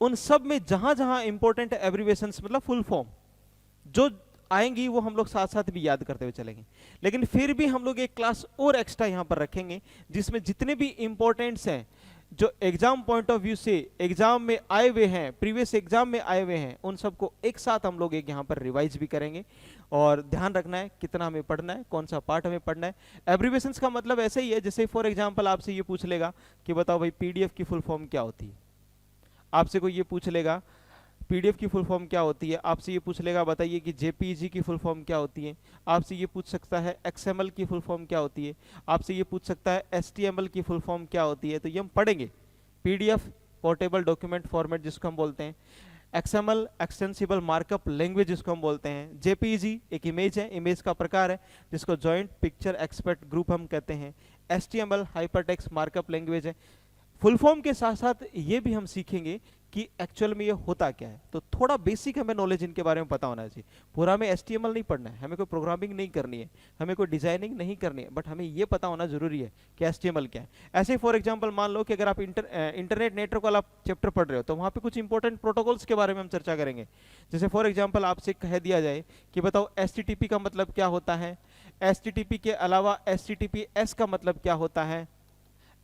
उन सब में जहां जहां इंपॉर्टेंट एब्रीवेशंस मतलब फुल फॉर्म जो आएंगी वो हम लोग साथ साथ भी याद करते हुए चलेंगे। लेकिन फिर भी हम लोग एक क्लास और एक्स्ट्रा यहां पर रखेंगे जिसमें जितने भी इंपॉर्टेंट्स हैं जो एग्जाम पॉइंट ऑफ व्यू से एग्जाम में आए हुए हैं, प्रीवियस एग्जाम में आए हुए हैं, उन सबको एक साथ हम लोग एक यहाँ पर रिवाइज भी करेंगे। और ध्यान रखना है कितना हमें पढ़ना है, कौन सा पार्ट हमें पढ़ना है। एब्रीवेशंस का मतलब ऐसे ही है जैसे फॉर एग्जांपल आपसे ये पूछ लेगा कि बताओ भाई पीडीएफ की फुल फॉर्म क्या होती है, आपसे कोई ये पूछ लेगा पीडीएफ की फुल फॉर्म क्या होती है, आपसे ये पूछ लेगा बताइए कि जेपीईजी की फुल फॉर्म क्या होती है, आपसे ये पूछ सकता है एक्सएमएल की फुल फॉर्म क्या होती है, आपसे ये पूछ सकता है एचटीएमएल की फुल फॉर्म क्या होती है। तो ये हम पढ़ेंगे पीडीएफ पोर्टेबल डॉक्यूमेंट फॉर्मेट जिसको हम बोलते हैं, एक्सएमएल एक्सटेंसिबल मार्कअप लैंग्वेज जिसको हम बोलते हैं, जेपीजी एक इमेज है, इमेज का प्रकार है जिसको जॉइंट पिक्चर एक्सपर्ट ग्रुप हम कहते हैं, एचटीएमएल हाइपरटेक्स्ट मार्कअप लैंग्वेज है। फुल फॉर्म के साथ साथ ये भी हम सीखेंगे कि एक्चुअल में ये होता क्या है। तो थोड़ा बेसिक हमें नॉलेज इनके बारे में पता होना चाहिए। पूरा हमें एचटीएमएल नहीं पढ़ना है, हमें कोई प्रोग्रामिंग नहीं करनी है, हमें कोई डिजाइनिंग नहीं करनी है, बट हमें ये पता होना जरूरी है कि एचटीएमएल क्या है। ऐसे फॉर एग्जांपल मान लो कि अगर आप इंटरनेट नेटवर्क वाला चैप्टर पढ़ रहे हो तो वहाँ पे कुछ इंपॉर्टेंट प्रोटोकॉल्स के बारे में हम चर्चा करेंगे। जैसे फॉर एग्जाम्पल आपसे कह दिया जाए कि बताओ एचटीटीपी का मतलब क्या होता है, एचटीटीपी के अलावा एचटीटीपीएस का मतलब क्या होता है,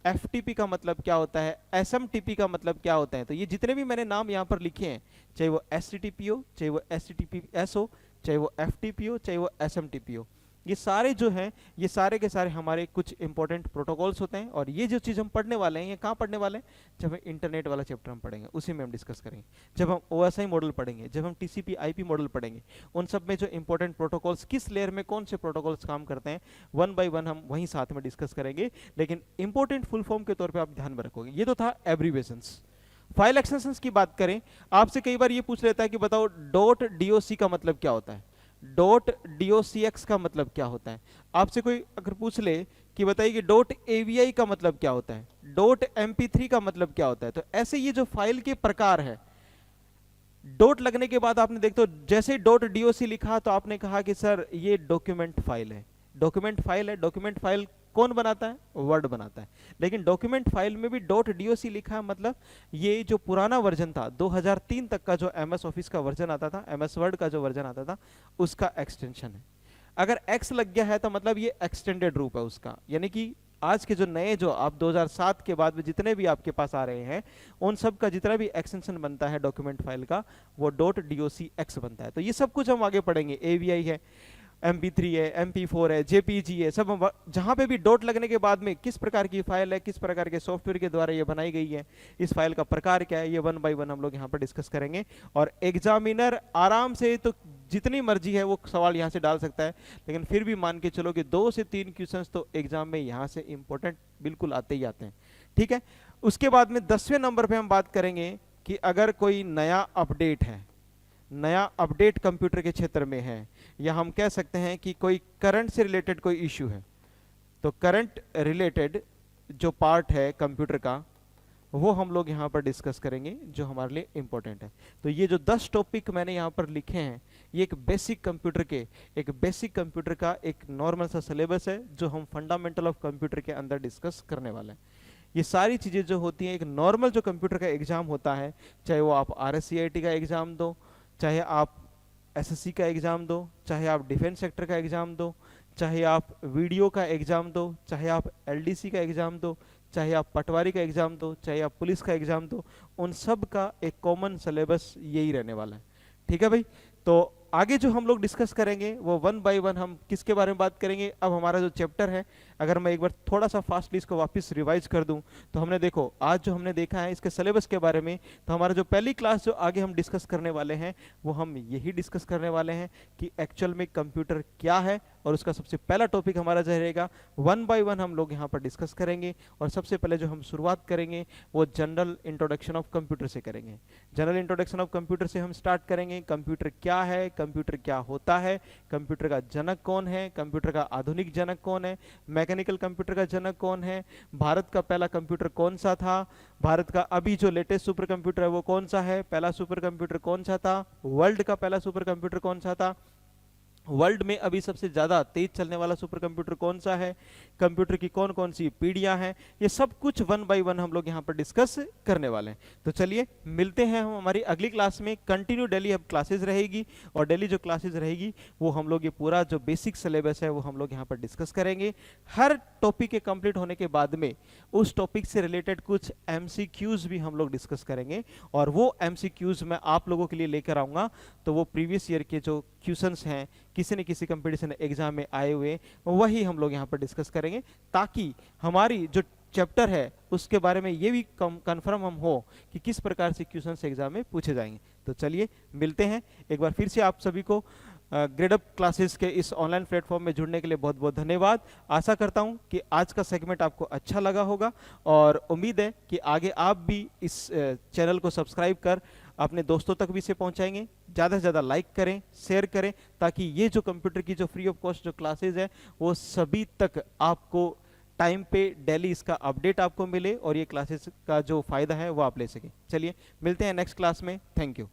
एफटीपी का मतलब क्या होता है, एसएमटीपी का मतलब क्या होता है। तो ये जितने भी मैंने नाम यहाँ पर लिखे हैं, चाहे वो एचटीटीपी हो, चाहे वो एचटीटीपीएस हो, चाहे वो एफटीपी हो, चाहे वो एसएमटीपी हो, ये सारे जो हैं ये सारे के सारे हमारे कुछ इंपॉर्टेंट प्रोटोकॉल्स होते हैं। और ये जो चीज़ हम पढ़ने वाले हैं ये कहाँ पढ़ने वाले हैं, जब हम इंटरनेट वाला चैप्टर हम पढ़ेंगे उसी में हम डिस्कस करेंगे। जब हम ओएसआई मॉडल पढ़ेंगे, जब हम टीसीपी आईपी मॉडल पढ़ेंगे, उन सब में जो इंपॉर्टेंट प्रोटोकॉल्स किस लेयर में कौन से प्रोटोकॉल्स काम करते हैं, वन बाय वन हम वहीं साथ में डिस्कस करेंगे। लेकिन इंपॉर्टेंट फुल फॉर्म के तौर पर आप ध्यान में रखोगे। ये तो था एब्रीवेशंस। फाइल एक्सटेंशंस की बात करें, आपसे कई बार ये पूछ लेता है कि बताओ डॉट डीओसी का मतलब क्या होता है, डॉट डीओसीएक्स का मतलब क्या होता है। आपसे कोई अगर पूछ ले कि बताइए कि डॉट एवीआई का मतलब क्या होता है, डॉट एमपी3 का मतलब क्या होता है। तो ऐसे ये जो फाइल के प्रकार है, डॉट लगने के बाद आपने देखते हो जैसे डॉट डीओसी लिखा तो आपने कहा कि सर ये डॉक्यूमेंट फाइल है। डॉक्यूमेंट फाइल है, डॉक्यूमेंट फाइल कौन बनाता है, वर्ड बनाता है। लेकिन डॉक्यूमेंट फाइल में भी डॉट डीओसी लिखा है, मतलब ये जो पुराना वर्जन था 2003 तक का जो एमएस ऑफिस का वर्जन आता था, एमएस वर्ड का जो वर्जन आता था, उसका एक्सटेंशन है। अगर एक्स लग गया है तो मतलब ये एक्सटेंडेड रूप है उसका, यानी कि आज के जो नए जो आप 2007 के बाद में जितने भी आपके पास आ रहे हैं उन सब का जितना भी एक्सटेंशन बनता है डॉक्यूमेंट फाइल का वो डॉट डीओसी एक्स बनता है। तो ये सब कुछ हम आगे पढ़ेंगे। एवीआई है, MP3 है, MP4 है, JPG है, सब जहां पे भी डॉट लगने के बाद में किस प्रकार की फाइल है, किस प्रकार के सॉफ्टवेयर के द्वारा ये बनाई गई है, इस फाइल का प्रकार क्या है, ये वन बाय वन हम लोग यहाँ पर डिस्कस करेंगे। और एग्जामिनर आराम से तो जितनी मर्जी है वो सवाल यहाँ से डाल सकता है, लेकिन फिर भी मान के चलो कि 2 से 3 क्वेश्चंस तो एग्जाम में यहाँ से इंपॉर्टेंट बिल्कुल आते ही आते हैं। ठीक है, उसके बाद में 10वें नंबर पे हम बात करेंगे कि अगर कोई नया अपडेट है, नया अपडेट कंप्यूटर के क्षेत्र में है, या हम कह सकते हैं कि कोई करंट से रिलेटेड कोई इश्यू है, तो करंट रिलेटेड जो पार्ट है कंप्यूटर का वो हम लोग यहाँ पर डिस्कस करेंगे जो हमारे लिए इंपॉर्टेंट है। तो ये जो 10 टॉपिक मैंने यहाँ पर लिखे हैं ये एक बेसिक कंप्यूटर का एक नॉर्मल सा सिलेबस है जो हम फंडामेंटल ऑफ कंप्यूटर के अंदर डिस्कस करने वाले हैं। ये सारी चीज़ें जो होती हैं एक नॉर्मल जो कंप्यूटर का एग्जाम होता है, चाहे वो आप RSCIT का एग्जाम दो, चाहे आप SSC का एग्जाम दो, चाहे आप डिफेंस सेक्टर का एग्जाम दो, चाहे आप वीडियो का एग्जाम दो, चाहे आप LDC का एग्जाम दो, चाहे आप पटवारी का एग्जाम दो, चाहे आप पुलिस का एग्जाम दो, उन सब का एक कॉमन सिलेबस यही रहने वाला है। ठीक है भाई, तो आगे जो हम लोग डिस्कस करेंगे वो वन बाय वन हम किसके बारे में बात करेंगे। अब हमारा जो चैप्टर है, अगर मैं एक बार थोड़ा सा फास्टली इसको वापस रिवाइज कर दूं तो हमने देखो आज जो हमने देखा है इसके सिलेबस के बारे में, तो हमारा जो पहली क्लास जो आगे हम डिस्कस करने वाले हैं वो हम यही डिस्कस करने वाले हैं कि एक्चुअल में कंप्यूटर क्या है, और उसका सबसे पहला टॉपिक हमारा जो रहेगा वन बाय वन हम लोग यहाँ पर डिस्कस करेंगे। और सबसे पहले जो हम शुरुआत करेंगे वो जनरल इंट्रोडक्शन ऑफ कंप्यूटर से करेंगे। जनरल इंट्रोडक्शन ऑफ कंप्यूटर से हम स्टार्ट करेंगे। कंप्यूटर क्या है, कंप्यूटर क्या होता है, कंप्यूटर का जनक कौन है, कंप्यूटर का आधुनिक जनक कौन है, मैकेनिकल कंप्यूटर का जनक कौन है, भारत का पहला कंप्यूटर कौन सा था, भारत का अभी जो लेटेस्ट सुपर कंप्यूटर है वो कौन सा है, पहला सुपर कंप्यूटर कौन सा था, वर्ल्ड का पहला सुपर कंप्यूटर कौन सा था, वर्ल्ड में अभी सबसे ज्यादा तेज चलने वाला सुपर कंप्यूटर कौन सा है, कंप्यूटर की कौन कौन सी पीढ़ियां हैं, ये सब कुछ वन बाय वन हम लोग यहाँ पर डिस्कस करने वाले हैं। तो चलिए मिलते हैं हम हमारी अगली क्लास में। कंटिन्यू डेली अब क्लासेस रहेगी, और डेली जो क्लासेस रहेगी वो हम लोग ये पूरा जो बेसिक सिलेबस है वो हम लोग यहाँ पर डिस्कस करेंगे। हर टॉपिक के कंप्लीट होने के बाद में उस टॉपिक से रिलेटेड कुछ MCQs भी हम लोग डिस्कस करेंगे, और वो MCQs मैं आप लोगों के लिए लेकर आऊंगा। तो वो प्रीवियस ईयर के जो क्वेश्चंस हैं किसी न किसी कंपटीशन एग्जाम में आए हुए वही हम लोग यहाँ पर डिस्कस करेंगे, ताकि हमारी जो चैप्टर है उसके बारे में ये भी कंफर्म हम हो कि किस प्रकार से क्वेश्चंस एग्जाम में पूछे जाएंगे। तो चलिए मिलते हैं एक बार फिर से आप सभी को ग्रेडअप क्लासेस के इस ऑनलाइन प्लेटफॉर्म में जुड़ने के लिए बहुत बहुत धन्यवाद। आशा करता हूं कि आज का सेगमेंट आपको अच्छा लगा होगा और उम्मीद है कि आगे आप भी इस चैनल को सब्सक्राइब कर अपने दोस्तों तक भी इसे पहुंचाएंगे। ज़्यादा से ज़्यादा लाइक करें, शेयर करें, ताकि ये जो कंप्यूटर की जो फ्री ऑफ कॉस्ट जो क्लासेज है वो सभी तक आपको टाइम पे डेली इसका अपडेट आपको मिले और ये क्लासेस का जो फ़ायदा है वो आप ले सकें। चलिए मिलते हैं नेक्स्ट क्लास में। Thank you.